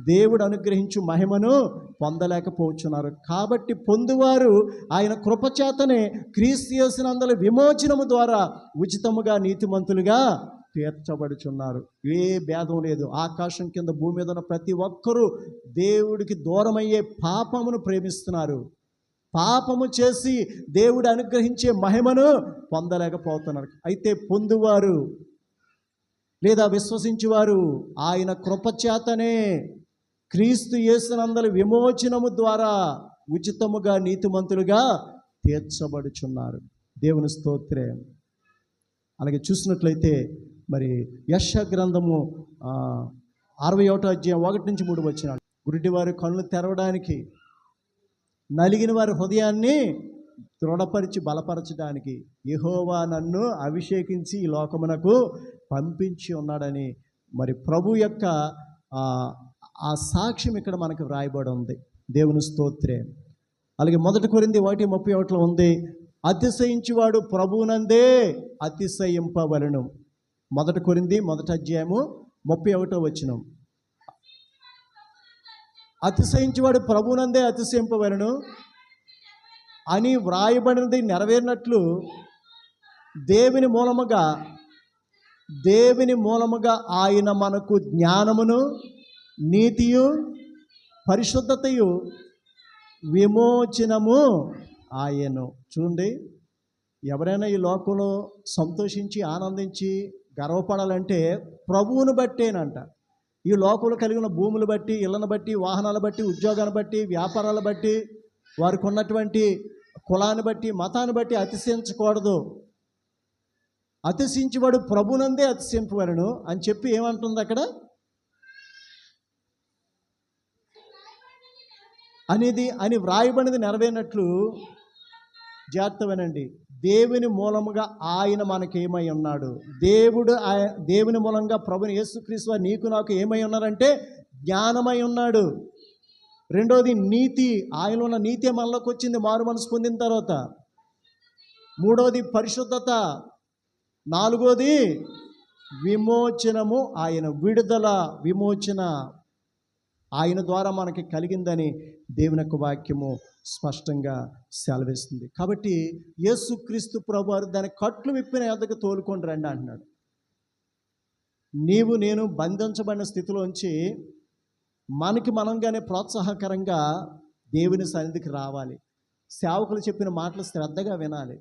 దేవుడు అనుగ్రహించు మహిమను పొందలేకపోతున్నారు. కాబట్టి పొందువారు ఆయన కృపచేతనే క్రీస్తు యేసునందలి విమోచనము ద్వారా ఉచితముగా నీతిమంతులుగా తీర్చబడుచున్నారు. ఏ భేదం లేదు. ఆకాశం కింద భూమి మీద ఉన్న ప్రతి ఒక్కరూ దేవుడికి దూరమయ్యే పాపమును ప్రేమిస్తున్నారు. పాపము చేసి దేవుడు అనుగ్రహించే మహిమను పొందలేకపోతున్నారు. అయితే పొందువారు లేదా విశ్వసించువారు ఆయన కృపచేతనే క్రీస్తు యేసునందలి విమోచనము ద్వారా ఉచితముగా నీతిమంతులుగా తీర్చబడుచున్నారు. దేవుని స్తోత్రం. అలాగే చూసినట్లయితే మరి యెషయా గ్రంథము 61వ అధ్యాయం 1-3 గుడ్డివారి కళ్ళు తెరవడానికి, నలిగిన వారి హృదయాన్ని దృఢపరిచి బలపరచడానికి యెహోవా నన్ను అభిషేకించి ఈ లోకమునకు పంపించి ఉన్నాడని మరి ప్రభు యొక్క ఆ సాక్ష్యం ఇక్కడ మనకు వ్రాయబడి ఉంది. దేవుని స్తోత్రం. అలాగే 1 కొరింథీ 1:31 ఉంది, అతిశయించువాడు ప్రభువునందే అతిశయింపవలెను. 1 కొరింథీ 1వ అధ్యాయము 31వ వచనం. అతిశయించువాడు ప్రభువునందే అతిశయింపవలెను అని వ్రాయబడినది నెరవేరినట్లు దేవుని మూలముగా ఆయన మనకు జ్ఞానమును, నీతియు, పరిశుద్ధతయు, విమోచనము ఆయను. చూడండి, ఎవరైనా ఈ లోకంలో సంతోషించి ఆనందించి గర్వపడాలంటే ప్రభువును బట్టేనంట. ఈ లోకంలో కలిగిన భూములు బట్టి, ఇళ్ళను బట్టి, వాహనాలు బట్టి, ఉద్యోగాన్ని బట్టి, వ్యాపారాలు బట్టి, వారికి ఉన్నటువంటి కులాన్ని బట్టి, మతాన్ని బట్టి అతిశయించకూడదు. అతిశయించేవాడు ప్రభునందే అతిశయింపవలెను అని చెప్పి ఏమంటుంది అక్కడ అని వ్రాయబడినది నెరవేరినట్లు. జాగ్రత్త వినండి, దేవుని మూలముగా ఆయన మనకేమై ఉన్నాడు. దేవుని మూలంగా ప్రభుని యేసుక్రీస్తు వారు నీకు నాకు ఏమై ఉన్నారంటే జ్ఞానమై ఉన్నాడు. రెండోది నీతి, ఆయనలో ఉన్న నీతి మనలోకి వచ్చింది మారు మనసు పొందిన తర్వాత. మూడోది పరిశుద్ధత. నాలుగోది విమోచనము, ఆయన విడుదల, విమోచన ఆయన ద్వారా మనకి కలిగిందని దేవుని యొక్క వాక్యము స్పష్టంగా సెలవిస్తుంది. కాబట్టి యేసుక్రీస్తు ప్రభువారు దాని కట్లు విప్పిన యొద్దకు తోలుకొని రండి అంటున్నాడు. నీవు నేను బంధించబడిన స్థితిలోంచి మనకి మనంగానే ప్రోత్సాహకరంగా దేవుని సన్నిధికి రావాలి. సేవకులు చెప్పిన మాటలు శ్రద్ధగా వినాలి.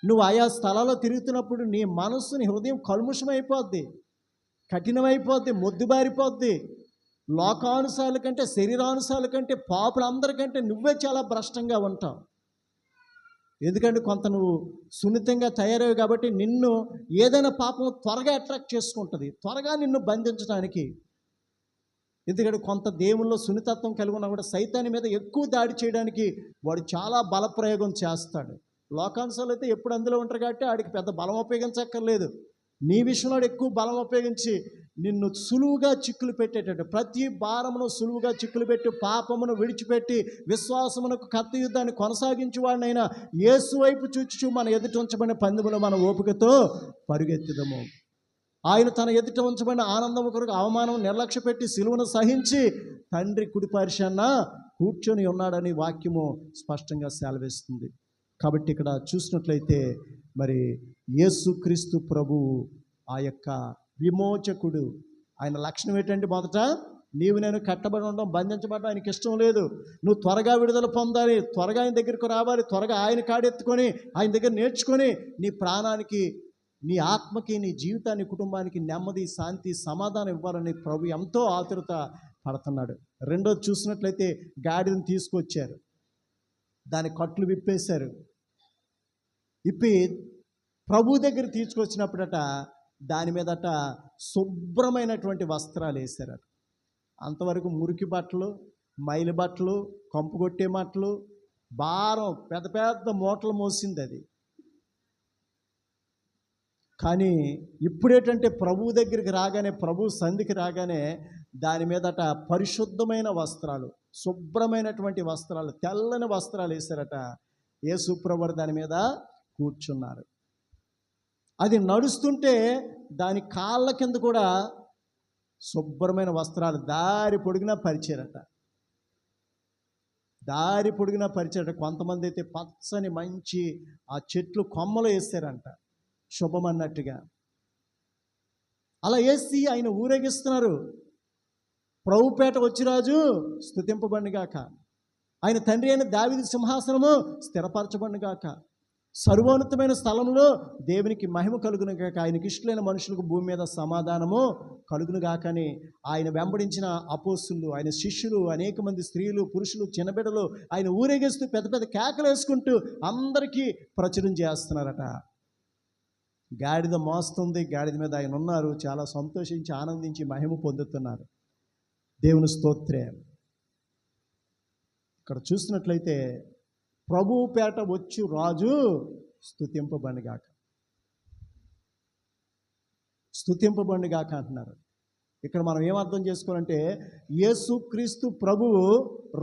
నువ్వు ఆయా స్థలాల్లో తిరుగుతున్నప్పుడు నీ మనస్సు, నీ హృదయం కల్ముషమైపోద్ది, కఠినమైపోద్ది, మొద్దుబారిపోద్ది. లోకానుసారుల కంటే, శరీరానుసారుల కంటే, పాపులందరికంటే నువ్వే చాలా భ్రష్టంగా ఉంటావు. ఎందుకంటే కొంత నువ్వు సున్నితంగా తయారయ్యావు కాబట్టి నిన్ను ఏదైనా పాపం త్వరగా అట్రాక్ట్ చేసుకుంటుంది, త్వరగా నిన్ను బంధించడానికి. ఎందుకంటే కొంత దేవుల్లో సున్నితత్వం కలిగి ఉన్నా కూడా సైతాన్ని మీద ఎక్కువ దాడి చేయడానికి వాడు చాలా బలప్రయోగం చేస్తాడు. లోకానుసారులు అయితే ఎప్పుడు అందులో ఉంటారు కాబట్టి ఆడికి పెద్ద బలం ఉపయోగించక్కర్లేదు. నీ విషయంలో ఎక్కువ బలం ఉపయోగించి నిన్ను సులువుగా చిక్కులు పెట్టేటట్టు, ప్రతి భారమును సులువుగా చిక్కులు పెట్టి పాపమును విడిచిపెట్టి విశ్వాసమునకు కత్తి యుద్ధాన్ని కొనసాగించు వాడినైనా యేసు వైపు చూచుచు మన ఎదుట ఉంచబడిన పందెములో మన ఓపికతో పరుగెత్తుదము. ఆయన తన ఎదుట ఉంచబడిన ఆనందము కొరకు అవమానం నిర్లక్ష్య పెట్టి సిలువను సహించి తండ్రి కుడిపార్శ్వాన కూర్చొని ఉన్నాడని వాక్యము స్పష్టంగా సెలవిస్తుంది. కాబట్టి ఇక్కడ చూసినట్లయితే మరి యేసుక్రీస్తు ప్రభువు ఆ యొక్క విమోచకుడు. ఆయన లక్షణం ఏంటంటే, మొదట నీవు నేను కట్టబడి ఉండడం, బంధించబడడం ఆయనకి ఇష్టం లేదు. నువ్వు త్వరగా విడుదల పొందాలి, త్వరగా ఆయన దగ్గరికి రావాలి, త్వరగా ఆయన కాడెత్తుకొని ఆయన దగ్గర నేర్చుకొని నీ ప్రాణానికి, నీ ఆత్మకి, నీ జీవితాన్ని, కుటుంబానికి నెమ్మది, శాంతి, సమాధానం ఇవ్వాలని ప్రభు ఎంతో ఆతురత పడుతున్నాడు. రెండోది చూసినట్లయితే గాడిదని తీసుకొచ్చారు, దాని కట్లు విప్పేశారు. ఇప్పి ప్రభు దగ్గర తీసుకొచ్చినప్పుడట దాని మీదట శుభ్రమైనటువంటి వస్త్రాలు వేశారట. అంతవరకు మురికి బట్టలు, మైలు బట్టలు, కంపు కొట్టే బట్టలు, భారం, పెద్ద పెద్ద మూటలు మోసింది అది. కానీ ఇప్పుడేంటంటే ప్రభు దగ్గరికి రాగానే, ప్రభు సంధికి రాగానే దాని మీదట పరిశుద్ధమైన వస్త్రాలు, శుభ్రమైనటువంటి వస్త్రాలు, తెల్లని వస్త్రాలు వేశారట. యేసు ప్రభువు దాని మీద కూర్చున్నారు. అది నడుస్తుంటే దాని కాళ్ళ కింద కూడా శుభ్రమైన వస్త్రాలు దారి పొడిగినా పరిచారట. దారి పొడిగినా పరిచారట. కొంతమంది అయితే పచ్చని మంచి ఆ చెట్లు కొమ్మలు వేసారంట, శుభం అన్నట్టుగా. అలా వేసి ఆయన ఊరేగిస్తున్నారు. ప్రభుపేట వచ్చి రాజు స్తుతింపబడుగాక, ఆయన తండ్రి అయిన దావీదు సింహాసనము స్థిరపరచబడుగాక, సర్వోన్నతమైన స్థలంలో దేవునికి మహిమ కలుగునుగాక, ఆయనకి ఇష్టమైన మనుషులకు భూమి మీద సమాధానము కలుగునుగాక అని ఆయన వెంబడించిన అపోస్తులు, ఆయన శిష్యులు, అనేక మంది స్త్రీలు, పురుషులు, చిన్నబిడ్డలు ఆయన ఊరేగిస్తూ పెద్ద పెద్ద కేకలు వేసుకుంటూ అందరికీ ప్రచురం చేస్తున్నారట. గాడిద మోస్తుంది, గాడిద మీద ఆయన ఉన్నారు. చాలా సంతోషించి ఆనందించి మహిమ పొందుతున్నారు. దేవుని స్తోత్రం. ఇక్కడ చూసినట్లయితే ప్రభువు పేట వచ్చు రాజు స్తుతింపబడుగాక, స్తుతింపబడుగాక అంటున్నారు. ఇక్కడ మనం ఏమర్థం చేసుకోవాలంటే, యేసుక్రీస్తు ప్రభువు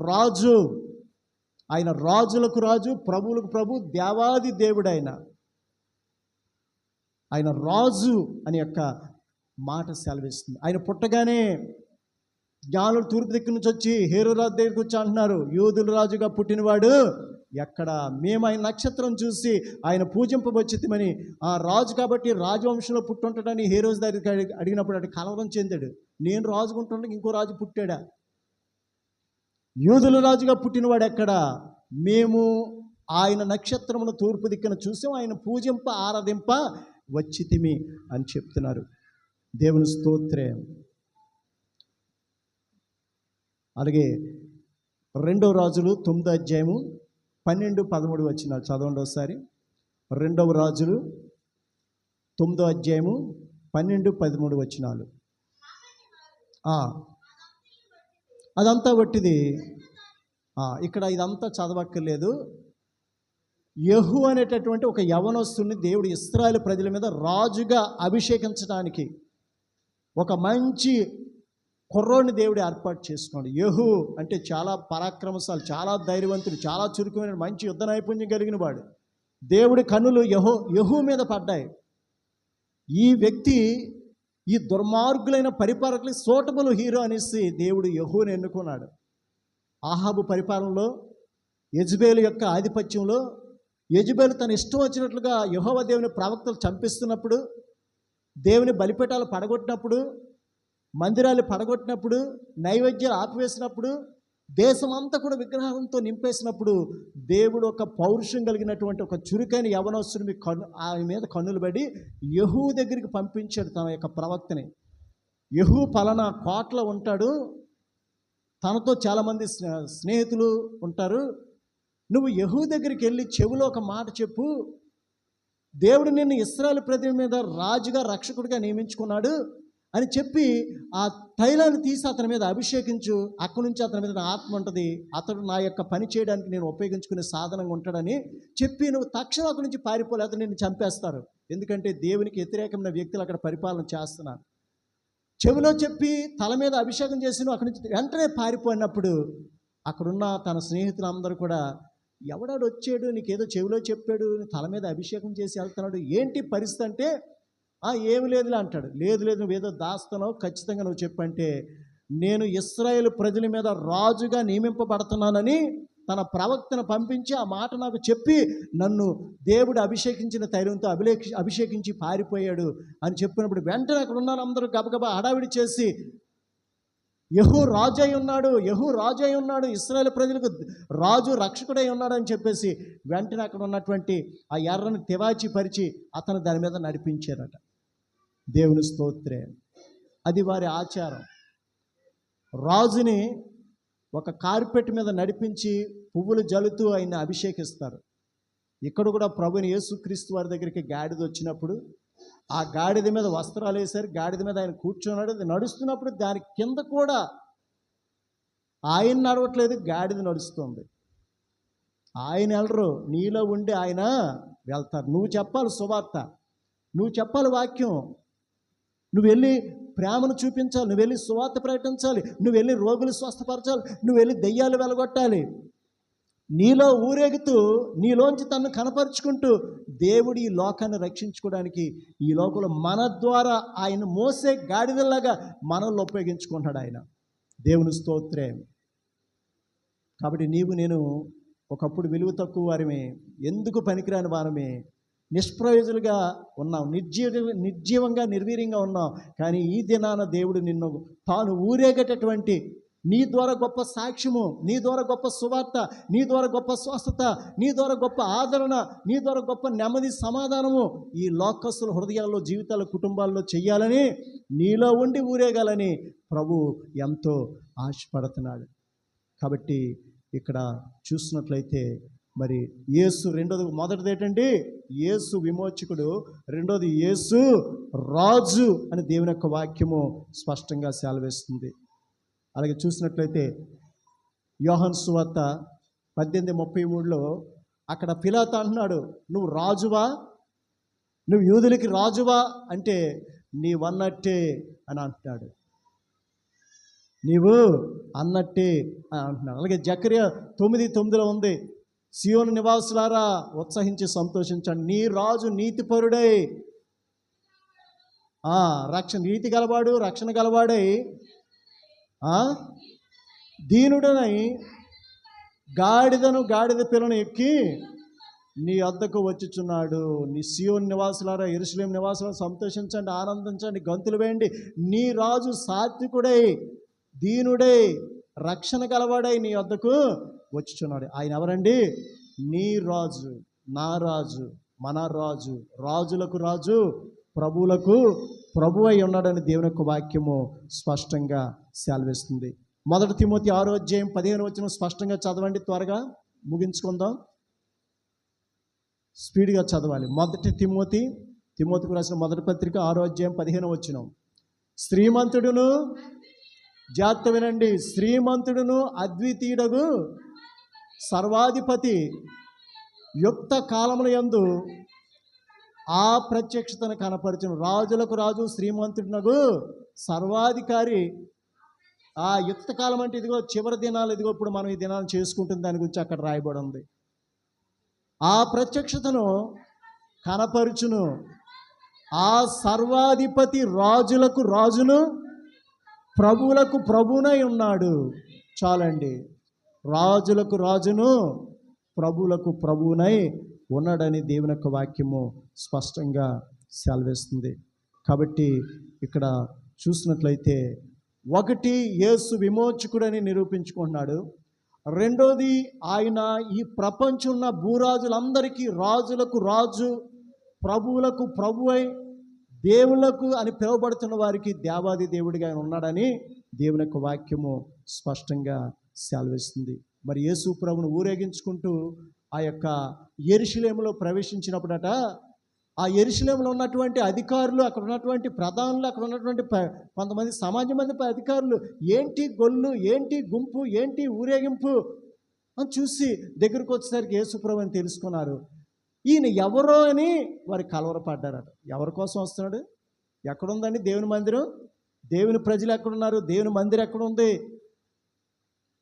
రాజు, ఆయన రాజులకు రాజు, ప్రభువులకు ప్రభు, దేవాది దేవుడు ఆయన రాజు అని యొక్క మాట సెలవిస్తుంది. ఆయన పుట్టగానే జ్ఞానులు తూర్పు దిక్కు నుంచి వచ్చి హేరోదు దగ్గరికి వచ్చి అంటున్నారు, యూదుల రాజుగా పుట్టినవాడు ఎక్కడ? మేము ఆయన నక్షత్రం చూసి ఆయన పూజింపవచ్చితమని, ఆ రాజు కాబట్టి రాజవంశంలో పుట్టుంటాడని హేరోదు దగ్గరికి అడిగినప్పుడు అటు కలవరం చెందాడు. నేను రాజుకుంటుండగా ఇంకో రాజు పుట్టాడా? యూదుల రాజుగా పుట్టినవాడు ఎక్కడ? మేము ఆయన నక్షత్రమును తూర్పు దిక్కున చూసాం, ఆయన పూజింప ఆరాధింప వచ్చితిమి అని చెప్తున్నారు. దేవుని స్తోత్రం. అలాగే 2 రాజులు 9వ అధ్యాయము 12-13 వచనాలు చదవండి ఒకసారి. 2 రాజులు 9వ అధ్యాయము 12-13 వచనాలు. అదంతా వట్టిది. ఇక్కడ ఇదంతా చదవక్కర్లేదు. యెహూ అనేటటువంటి ఒక యవనస్తుని దేవుడు ఇశ్రాయేలు ప్రజల మీద రాజుగా అభిషేకించడానికి ఒక మంచి కుర్రోడిని దేవుడు ఏర్పాటు చేసుకున్నాడు. యెహూ అంటే చాలా పరాక్రమశాలి, చాలా ధైర్యవంతుడు, చాలా చురుకమైన, మంచి యుద్ధ నైపుణ్యం కలిగిన వాడు. దేవుడి కన్నులు యెహూ మీద పడ్డాయి. ఈ వ్యక్తి ఈ దుర్మార్గులైన పరిపాలకులకి సూటబుల్ హీరో అనేసి దేవుడు యెహూని ఎన్నుకున్నాడు. ఆహాబు పరిపాలనలో, యెజబేలు యొక్క ఆధిపత్యంలో, యెజబేలు తన ఇష్టం వచ్చినట్లుగా యెహోవా దేవుని ప్రవక్తలు చంపిస్తున్నప్పుడు, దేవుని బలిపీఠాలు పడగొట్టినప్పుడు, మందిరాలు పడగొట్టినప్పుడు, నైవేద్యాలు ఆపివేసినప్పుడు, దేశమంతా కూడా విగ్రహాలతో నింపేసినప్పుడు, దేవుడు ఒక పౌరుషం కలిగినటువంటి ఒక చురుకైన యవనస్తుని ఆయన మీద కన్నులు పడి యెహూ దగ్గరికి పంపించాడు తన యొక్క ప్రవక్తని. యెహూ పలానా కోటలో ఉంటాడు, తనతో చాలామంది స్నేహితులు ఉంటారు, నువ్వు యెహూ దగ్గరికి వెళ్ళి చెవిలో ఒక మాట చెప్పు, దేవుడు నిన్ను ఇశ్రాయేలు ప్రజల మీద రాజుగా, రక్షకుడిగా నియమించుకున్నాడు అని చెప్పి ఆ తైలాన్ని తీసి అతని మీద అభిషేకించు, అక్కడి నుంచి అతని మీద నా ఆత్మ ఉంటుంది, అతడు నా యొక్క పని చేయడానికి నేను ఉపయోగించుకునే సాధనంగా ఉంటాడని చెప్పి నువ్వు తక్షణం అక్కడి నుంచి పారిపోలేదు, నిన్ను చంపేస్తారు. ఎందుకంటే దేవునికి వ్యతిరేకమైన వ్యక్తులు అక్కడ పరిపాలన చేస్తున్నారు. చెవిలో చెప్పి తల మీద అభిషేకం చేసి నువ్వు అక్కడి నుంచి వెంటనే పారిపోయినప్పుడు అక్కడున్న తన స్నేహితులందరూ కూడా, ఎవడాడు వచ్చాడు, నీకేదో చెవిలో చెప్పాడు, తల మీద అభిషేకం చేసి వెళ్తున్నాడు, ఏంటి పరిస్థితి అంటే, ఏమి లేదులే అంటాడు. లేదు నువ్వేదో దాస్తున్నావు, ఖచ్చితంగా నువ్వు చెప్పంటే, నేను ఇశ్రాయేలు ప్రజల మీద రాజుగా నియమింపబడుతున్నానని తన ప్రవక్తను పంపించి ఆ మాట నాకు చెప్పి నన్ను దేవుడు అభిషేకించిన తైలంతో అభిషేకించి పారిపోయాడు అని చెప్పినప్పుడు వెంటనే అక్కడ ఉన్న అందరూ గబగబా హడావిడి చేసి యెహూ రాజు అయి ఉన్నాడు, ఇశ్రాయేలు ప్రజలకు రాజు రక్షకుడై ఉన్నాడు అని చెప్పేసి వెంటనే అక్కడ ఉన్నటువంటి ఆ ఎర్రని తివాచి పరిచి అతను దాని మీద నడిపించారట. దేవుని స్తోత్రే. అది వారి ఆచారం. రాజుని ఒక కార్పెట్ మీద నడిపించి పువ్వులు జల్లుతూ ఆయన అభిషేకిస్తారు. ఇక్కడ కూడా ప్రభుని యేసుక్రీస్తు వారి దగ్గరికి గాడిద వచ్చినప్పుడు ఆ గాడిద మీద వస్త్రాలు వేశారు, గాడిద మీద ఆయన కూర్చున్నాడు. అది నడుస్తున్నప్పుడు దాని కింద కూడా ఆయన నడవట్లేదు, గాడిద నడుస్తుంది. ఆయన వెళ్ళరు, నీలో ఉండి ఆయన వెళ్తారు. నువ్వు చెప్పాలి సువార్త, నువ్వు చెప్పాలి వాక్యం, నువ్వు వెళ్ళి ప్రేమను చూపించాలి, నువ్వు వెళ్ళి సువార్త ప్రకటించాలి, నువ్వు వెళ్ళి రోగులు స్వస్థపరచాలి, నువ్వు వెళ్ళి దెయ్యాలు వెలగొట్టాలి. నీలో ఊరేగుతూ నీలోంచి తనను కనపరుచుకుంటూ దేవుడు ఈ లోకాన్ని రక్షించుకోవడానికి ఈ లోకంలో మన ద్వారా ఆయన మోసే గాడిదలాగా మనల్ని ఉపయోగించుకుంటాడు ఆయన. దేవుని స్తోత్రం. కాబట్టి నీవు నేను ఒకప్పుడు విలువ తక్కువ వారమే, ఎందుకు పనికిరాని వారమే, నిష్ప్రయోజులుగా ఉన్నాం, నిర్జీవంగా నిర్వీర్యంగా ఉన్నాం. కానీ ఈ దినాన దేవుడు నిన్ను తాను ఊరేగేటటువంటి, నీ ద్వారా గొప్ప సాక్ష్యము, నీ ద్వారా గొప్ప సువార్త, నీ ద్వారా గొప్ప స్వస్థత, నీ ద్వారా గొప్ప ఆదరణ, నీ ద్వారా గొప్ప నెమ్మది సమాధానము ఈ లోకస్తుల హృదయాల్లో, జీవితాల, కుటుంబాల్లో చెయ్యాలని, నీలో ఉండి ఊరేగాలని ప్రభు ఎంతో ఆశపడుతున్నాడు. కాబట్టి ఇక్కడ చూసినట్లయితే మరి యేసు మొదటిది ఏంటండి? యేసు విమోచకుడు, రెండోది యేసు రాజు అని దేవుని యొక్క వాక్యము స్పష్టంగా సెలవిస్తుంది. అలాగే చూసినట్లయితే యోహాను సువార్త 18:33లో అక్కడ పిలాతు అంటున్నాడు, నువ్వు రాజువా, నువ్వు యూదులకి రాజువా అంటే నీవన్నట్టే అని అంటున్నాడు, నీవు అన్నట్టే అని అంటున్నాడు. అలాగే జకర్యా 9:9లో ఉంది, సియోను నివాసులారా ఉత్సహించి సంతోషించండి, నీ రాజు నీతిపరుడై, నీతి గలవాడు, రక్షణ గలవాడై, దీనుడనై గాడిద పిల్లను ఎక్కి నీ వద్దకు వచ్చుచున్నాడు. నీ సియోను నివాసులారా, యెరూషలేము నివాసులారా సంతోషించండి, ఆనందించండి, గంతులు వేయండి, నీ రాజు సాత్వికుడై, దీనుడై, రక్షణ గలవాడై నీ వద్దకు వచ్చుచున్నాడు. ఆయన ఎవరండి? నీ రాజు, నా రాజు, మన రాజు, రాజులకు రాజు, ప్రభువులకు ప్రభు అయి ఉన్నాడని దేవుని యొక్క వాక్యము స్పష్టంగా సెలవిస్తుంది. 1 తిమోతి 6:15 స్పష్టంగా చదవండి, త్వరగా ముగించుకుందాం, స్పీడ్గా చదవాలి. 1 తిమోతికి రాసిన 1 పత్రిక 6:15 శ్రీమంతుడును, జాగ్రత్త వినండి, శ్రీమంతుడును అద్వితీయుడగు సర్వాధిపతి యుక్త కాలముల యందు ఆ ప్రత్యక్షతను కనపరచును. రాజులకు రాజు, శ్రీమంతుడినగు సర్వాధికారి. ఆ యుక్త కాలం అంటే ఇదిగో చివరి దినాలు, ఇదిగో ఇప్పుడు మనం ఈ దినాలు చేసుకుంటున్న దాని గురించి అక్కడ రాయబడి ఉంది. ఆ ప్రత్యక్షతను కనపరుచును. ఆ సర్వాధిపతి రాజులకు రాజును, ప్రభువులకు ప్రభువునై ఉన్నాడు. చాలండి, రాజులకు రాజును, ప్రభువులకు ప్రభువునై ఉన్నాడని దేవుని యొక్క వాక్యము స్పష్టంగా సెలవిస్తుంది. కాబట్టి ఇక్కడ చూసినట్లయితే ఒకటి, యేసు విమోచకుడని నిరూపించుకుంటున్నాడు. రెండోది, ఆయన ఈ ప్రపంచం ఉన్న భూరాజులందరికీ రాజులకు రాజు, ప్రభువులకు ప్రభువై, దేవులకు అని పిలువబడుతున్న వారికి దేవాది దేవుడిగా ఆయన ఉన్నాడని దేవుని యొక్క వాక్యము స్పష్టంగా సెలవిస్తుంది. మరి యేసు ప్రభువును ఊరేగించుకుంటూ ఆ యొక్క యెరూషలేములో ప్రవేశించినప్పుడట, ఆ యెరూషలేములో ఉన్నటువంటి అధికారులు, అక్కడ ఉన్నటువంటి ప్రధానులు, అక్కడ ఉన్నటువంటి కొంతమంది సమాజం మంది అధికారులు, ఏంటి గొల్లు, ఏంటి గుంపు, ఏంటి ఊరేగింపు అని చూసి దగ్గరకు వచ్చేసరికి యేసు ప్రభువు అని తెలుసుకున్నారు. ఈయన ఎవరో అని వారి కలవరపడ్డారట. ఎవరి కోసం వస్తున్నాడు? ఎక్కడుందండి దేవుని మందిరం? దేవుని ప్రజలు ఎక్కడున్నారు? దేవుని మందిరం ఎక్కడుంది?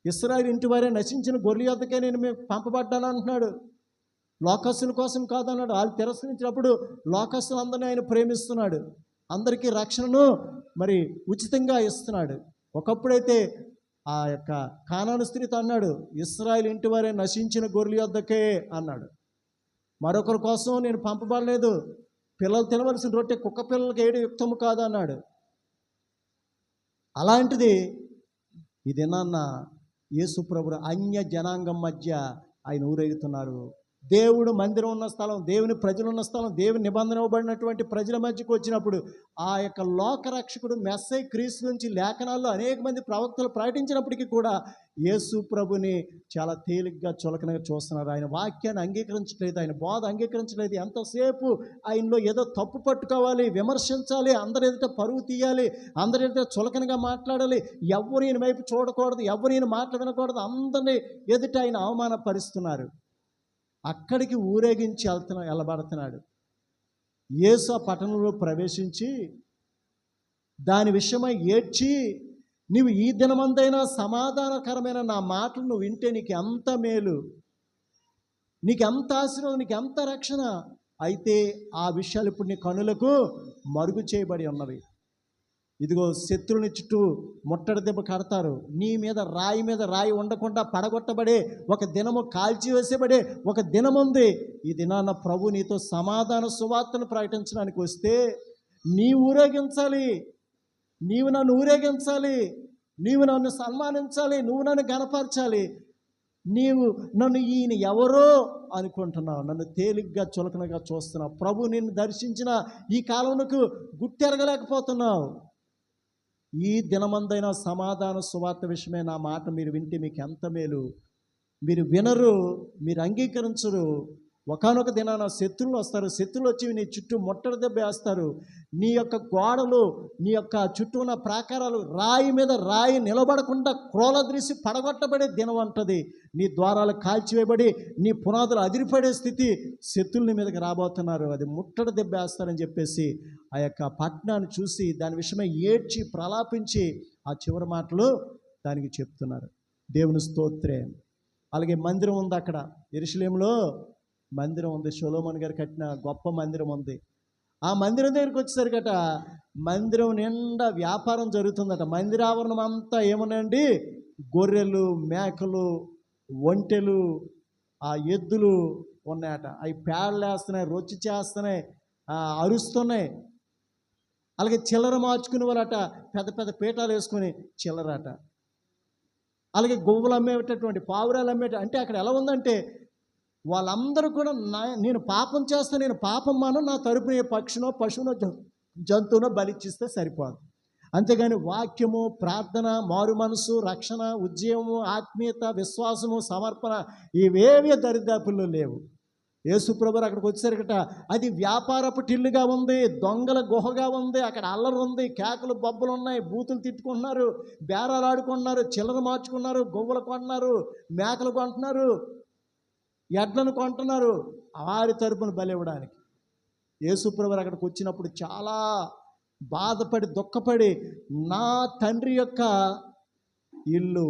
ఇశ్రాయేలు ఇంటి వారే నశించిన గొర్రెల యొద్దకే నేను పంపబడ్డాను అంటున్నాడు. లోకస్తుల కోసం కాదన్నాడు. వాళ్ళు తిరస్కరించినప్పుడు లోకస్తులందరినీ ఆయన ప్రేమిస్తున్నాడు, అందరికీ రక్షణను మరి ఉచితంగా ఇస్తున్నాడు. ఒకప్పుడైతే ఆ యొక్క కానాను స్త్రీతో అన్నాడు, ఇశ్రాయేలు ఇంటి వారే నశించిన గొర్రెల యొద్దకే అన్నాడు. మరొకరి కోసం నేను పంపబడలేదు. పిల్లలు తినవలసిన రొట్టె కుక్క పిల్లలకి ఏడు యుక్తము కాదు అన్నాడు. అలాంటిది ఇది నాన్న యేసు ప్రభువు అన్య జనాంగం మధ్య ఆయన ఊరేగుతున్నారు. దేవుడు మందిరం ఉన్న స్థలం, దేవుని ప్రజలు ఉన్న స్థలం, దేవుని నిబంధన ఇవ్వబడినటువంటి ప్రజల మధ్యకు వచ్చినప్పుడు ఆ యొక్క లోకరక్షకుడు మెస్సై క్రీస్తు నుంచి లేఖనాల్లో అనేక మంది ప్రవక్తలు ప్రకటించినప్పటికీ కూడా యేసు ప్రభుని చాలా తేలిగ్గా చులకనగా చూస్తున్నారు. ఆయన వాక్యాన్ని అంగీకరించలేదు, ఆయన బోధ అంగీకరించలేదు. ఎంతసేపు ఆయనలో ఏదో తప్పు పట్టుకోవాలి, విమర్శించాలి, అందరి ఎదుట పరువు తీయాలి, అందరి ఎదుట చులకనగా మాట్లాడాలి, ఎవరు ఈయన వైపు చూడకూడదు, ఎవరు ఈయన మాట వినకూడదు, అందరినీ ఎదుట ఆయన అవమానపరుస్తున్నారు. అక్కడికి ఊరేగించి వెళ్ళబడుతున్నాడు. యేసు ఆ పట్టణంలో ప్రవేశించి దాని విషయమై ఏడ్చి, నీవు ఈ దినమందైనా సమాధానకరమైన నా మాటలు నువ్వు వింటే నీకు ఎంత మేలు, నీకు ఎంత ఆశీర్వాదం, నీకు ఎంత రక్షణ. అయితే ఆ విషయాలు ఇప్పుడు నీ కనులకు మరుగు చేయబడి ఉన్నవి. ఇదిగో శత్రువుని చుట్టూ ముట్టడి దెబ్బ కడతారు, నీ మీద రాయి ఉండకుండా పడగొట్టబడే ఒక దినము, కాల్చివేసేబడే ఒక దినం ఉంది. ఈ దినాన ప్రభు నీతో సమాధాన సువార్తను ప్రకటించడానికి వస్తే నీ ఊరేగించాలి, నీవు నన్ను ఊరేగించాలి, నీవు నన్ను సన్మానించాలి, నువ్వు నన్ను గణపరచాలి. నీవు నన్ను ఈయన ఎవరో అనుకుంటున్నావు, నన్ను తేలిగ్గా చులకనగా చూస్తున్నావు. ప్రభు నిన్ను దర్శించిన ఈ కాలంకు గుర్తెరగలేకపోతున్నావు. ఈ దినమందైనా సమాధాన సువార్త విషయమే నా మాట మీరు వింటే మీకు ఎంత మేలు. మీరు వినరు, మీరు అంగీకరించరు. ఒకానొక దినాన శత్రువులు వస్తారు, శత్రువులు వచ్చి నీ చుట్టూ ముట్టడి దెబ్బ వేస్తారు. నీ యొక్క గోడలు, నీ యొక్క చుట్టూ ఉన్న ప్రాకారాలు రాయి మీద రాయి నిలబడకుండా క్రోలద్రిసి పడగొట్టబడే దినం అంటది. నీ ద్వారాలు కాల్చివేయబడి నీ పునాదులు అదిరిపడే స్థితి శత్రువుల మీదకి రాబోతున్నారు. అది ముట్టడి దెబ్బ వేస్తారని చెప్పేసి ఆ యొక్క పట్టణాన్ని చూసి దాని విషయమై ఏడ్చి ప్రలాపించి ఆ చివరి మాటలు దానికి చెప్తున్నారు. దేవుని స్తోత్రం. అలాగే మందిరం ఉంది, అక్కడ యెరూషలేములో మందిరం ఉంది. సొలొమోను గారు కట్టిన గొప్ప మందిరం ఉంది. ఆ మందిరం దగ్గరికి వచ్చేసరికట మందిరం నిండా వ్యాపారం జరుగుతుందట. మందిరావరణం అంతా ఏమన్నాయండి, గొర్రెలు, మేకలు, ఒంటెలు, ఆ ఎద్దులు ఉన్నాయట. అవి పేడలేస్తున్నాయి, రొచ్చి చేస్తున్నాయి, అరుస్తున్నాయి. అలాగే చిల్లర మార్చుకునే వాళ్ళట పెద్ద పెద్ద పీఠాలు వేసుకొని చిల్లరట. అలాగే గొవ్వలు అమ్మేటటువంటి, పావురాలు అంటే అక్కడ ఎలా ఉందంటే వాళ్ళందరూ కూడా నేను పాపం చేస్తే నేను పాపం మాను, నా తరపున ఏ పక్షినో పశువునో జంతువునో బలిచ్చిస్తే సరిపోదు. అంతేగాని వాక్యము, ప్రార్థన, మారు మనసు, రక్షణ, ఉద్యమము, ఆత్మీయత, విశ్వాసము, సమర్పణ ఇవేవి దరిదాపుల్లో లేవు. యేసుప్రభువు అక్కడికి వచ్చేసరికట అది వ్యాపారపు టిల్లుగా ఉంది, దొంగల గుహగా ఉంది. అక్కడ అల్లరి ఉంది, కేకలు బొబ్బలు ఉన్నాయి, బూతులు తిట్టుకుంటున్నారు, బేరాలు ఆడుకుంటున్నారు, చిల్లర మార్చుకున్నారు, గొవ్వలు కొంటున్నారు, మేకలు కొంటున్నారు, ఎడ్లను కొంటున్నారు వారి తరపున బలి ఇవ్వడానికి. యేసుప్రభువు అక్కడికి వచ్చినప్పుడు చాలా బాధపడి దుఃఖపడి, నా తండ్రి యొక్క ఇల్లు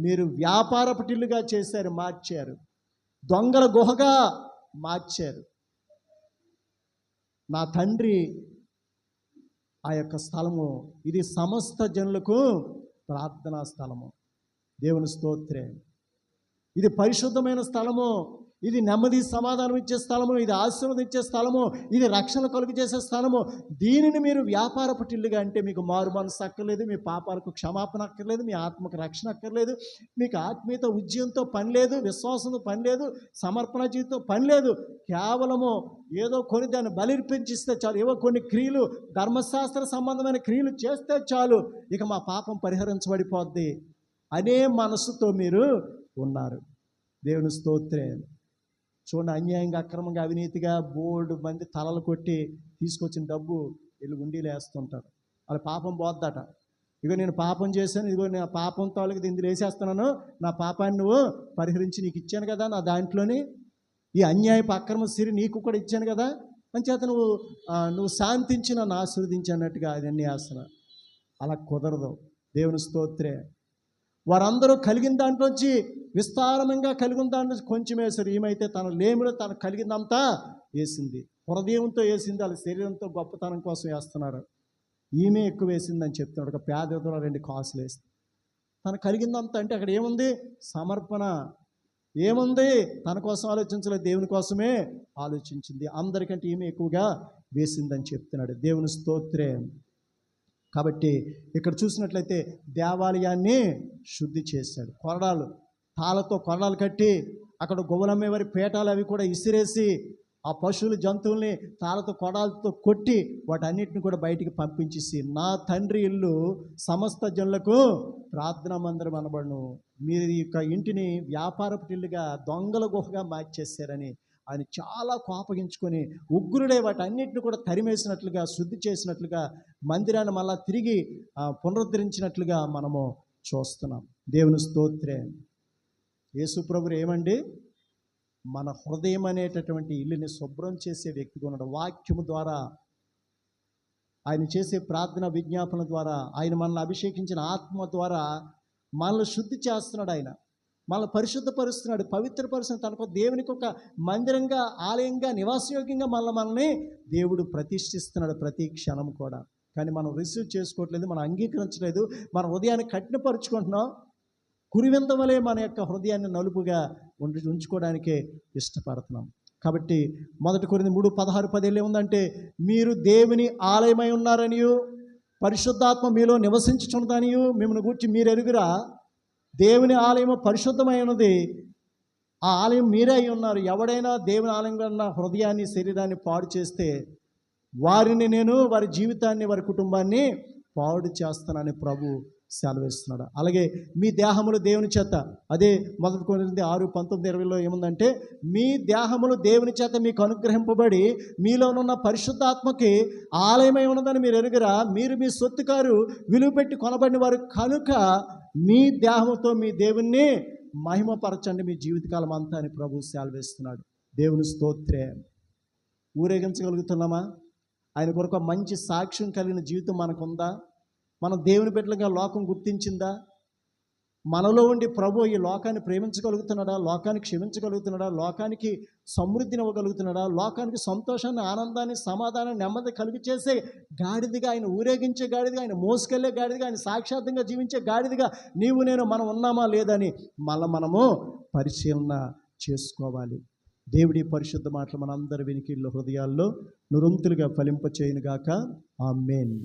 మీరు వ్యాపారపు టిల్లుగా చేశారు, మార్చారు, దొంగల గుహగా మార్చారు. నా తండ్రి ఆ యొక్క స్థలము ఇది సమస్త జనులకు ప్రార్థనా స్థలము. దేవుని స్తోత్రం. ఇది పరిశుద్ధమైన స్థలము, ఇది నెమ్మది సమాధానం ఇచ్చే స్థలము, ఇది ఆశీర్వాదం ఇచ్చే స్థలము, ఇది రక్షణ కలుగు చేసే స్థలము. దీనిని మీరు వ్యాపారపు టిల్లుగా అంటే మీకు మారు మనసు అక్కర్లేదు, మీ పాపాలకు క్షమాపణ అక్కర్లేదు, మీ ఆత్మకు రక్షణ అక్కర్లేదు, మీకు ఆత్మీయత ఉద్యమంతో పని లేదు, విశ్వాసంతో పని లేదు, సమర్పణ జీవితంతో పని లేదు. కేవలము ఏదో కొన్ని దాన్ని బలిర్పించిస్తే చాలు, ఏవో కొన్ని క్రియలు, ధర్మశాస్త్ర సంబంధమైన క్రియలు చేస్తే చాలు, ఇక మా పాపం పరిహరించబడిపోద్ది అనే మనసుతో మీరు ఉన్నారు. దేవుని స్తోత్రం. చూడండి, అన్యాయంగా, అక్రమంగా, అవినీతిగా బోర్డు మంది తలలు కొట్టి తీసుకొచ్చిన డబ్బు వీళ్ళు ఉండిలో వేస్తుంటారు. వాళ్ళ పాపం పోద్దట. ఇగో నేను పాపం చేశాను, ఇదిగో నేను పాపం తాలూకు ఇందులో వేసేస్తున్నాను, నా పాపాన్ని నువ్వు పరిహరించి నీకు ఇచ్చాను కదా, నా దాంట్లోని ఈ అన్యాయపు అక్రమ సిరి నీకు కూడా ఇచ్చాను కదా, అంచేత నువ్వు శాంతించి నన్ను ఆశీర్వదించి అన్నట్టుగా అవన్నీ వేస్తున్నా. అలా కుదరదు. దేవుని స్తోత్రే. వారందరూ కలిగిన దాంట్లోంచి విస్తారంగా కలిగిన దాంట్లో కొంచెం వేశారు. ఈమైతే తన లేమిలో తను కలిగిందంతా వేసింది, హృదయంతో వేసింది, వాళ్ళ శరీరంతో గొప్పతనం కోసం వేస్తున్నారు. ఈమె ఎక్కువ వేసిందని చెప్తున్నాడు. ఒక పేద 2 కాసులు వేస్తుంది. తను కలిగిందంతా అంటే అక్కడ ఏముంది? సమర్పణ. ఏముంది? తన కోసం ఆలోచించలేదు, దేవుని కోసమే ఆలోచించింది. అందరికంటే ఈమె ఎక్కువగా వేసిందని చెప్తున్నాడు. దేవుని స్తోత్రం. కాబట్టి ఇక్కడ చూసినట్లయితే దేవాలయాన్ని శుద్ధి చేశాడు. తాళ్ళతో కొరడాలు కట్టి అక్కడ గువ్వలమ్మేవారి పీఠాలు అవి కూడా ఇసిరేసి ఆ పశువులు జంతువుల్ని తాళ్ళతో కొడాలతో కొట్టి వాటన్నిటిని కూడా బయటికి పంపించేసి, నా తండ్రి ఇల్లు సమస్త జనులకు ప్రార్థనా మందిరం అనబడును, మీరు ఈ యొక్క ఇంటిని వ్యాపారపు ఇల్లుగా దొంగల గుహగా మార్చేశారని ఆయన చాలా కోపగించుకొని ఉగ్రుడే వాటన్నిటిని కూడా తరిమేసినట్లుగా, శుద్ధి చేసినట్లుగా, మందిరాన్ని మళ్ళా తిరిగి పునరుద్ధరించినట్లుగా మనము చూస్తున్నాం. దేవుని స్తోత్రం. యేసు ప్రభువు ఏమండి? మన హృదయం అనేటటువంటి ఇల్లుని శుభ్రం చేసే వ్యక్తిగా ఉన్నాడు. వాక్యము ద్వారా, ఆయన చేసే ప్రార్థన విజ్ఞాపన ద్వారా, ఆయన మనల్ని అభిషేకించిన ఆత్మ ద్వారా మనల్ని శుద్ధి చేస్తున్నాడు. ఆయన మనల్ని పరిశుద్ధపరుస్తున్నాడు, పవిత్రపరుస్తున్నాడు. తనకు దేవునికి ఒక మందిరంగా, ఆలయంగా, నివాసయోగ్యంగా మనల్ని దేవుడు ప్రతిష్ఠిస్తున్నాడు ప్రతి క్షణం కూడా. కానీ మనం రిసీవ్ చేసుకోవట్లేదు, మనం అంగీకరించలేదు, మన హృదయాన్ని కఠినపరుచుకుంటున్నాం. కురివింద వలె మన యొక్క హృదయాన్ని నలుపుగా ఉంచుకోవడానికే ఇష్టపడుతున్నాం. కాబట్టి 1 కొరింథీ 3:16-17 ఏముందంటే, మీరు దేవుని ఆలయమై ఉన్నారనియు పరిశుద్ధాత్మ మీలో నివసించుచున్నదనియు మిమ్మల్ని గూర్చి మీరు ఎరుగురా. దేవుని ఆలయము పరిశుద్ధమై ఉన్నది, ఆ ఆలయం మీరే అయి ఉన్నారు. ఎవడైనా దేవుని ఆలయంగా ఉన్న హృదయాన్ని, శరీరాన్ని పాడు చేస్తే వారిని నేను, వారి జీవితాన్ని, వారి కుటుంబాన్ని పాడు చేస్తానని ప్రభు సెలవిస్తున్నాడు. అలాగే మీ దేహములు దేవుని చేత, అదే 1 కొరింథీ 6:19-20 ఏముందంటే, మీ దేహములు దేవుని చేత మీకు అనుగ్రహింపబడి మీలోనున్న పరిశుద్ధాత్మకి ఆలయమై ఉన్నదని మీరు ఎరుగురా. మీరు మీ సొత్తుకారు, విలువ పెట్టి కొనబడిన వారు కనుక మీ దేహముతో మీ దేవుణ్ణి మహిమపరచండి మీ జీవితకాలం అంతా అని ప్రభు సెలవిస్తున్నాడు. దేవుని స్తోత్రం. ఊరేగించగలుగుతున్నామా? ఆయన కొరకు మంచి సాక్ష్యం కలిగిన జీవితం మనకుందా? మనం దేవుని బిడ్డలుగా లోకం గుర్తించిందా? మనలో ఉండి ప్రభు ఈ లోకాన్ని ప్రేమించగలుగుతున్నాడా? లోకాన్ని క్షమించగలుగుతున్నాడా? లోకానికి సమృద్ధిని ఇవ్వగలుగుతున్నాడా? లోకానికి సంతోషాన్ని, ఆనందాన్ని, సమాధానాన్ని, నెమ్మది కలుగు చేసే గాడిదిగా, ఆయన ఊరేగించే గాడిదిగా, ఆయన మోసుకెళ్లే గాడిదిగా, ఆయన సాక్షాత్తంగా జీవించే గాడిదిగా నీవు నేను మనం ఉన్నామా లేదని మనము పరిశీలన చేసుకోవాలి. దేవుడి పరిశుద్ధ మాటలు మనందరి వినికిడిలో, హృదయాల్లో నురంతులుగా ఫలింపచేయునుగాక. ఆమేన్.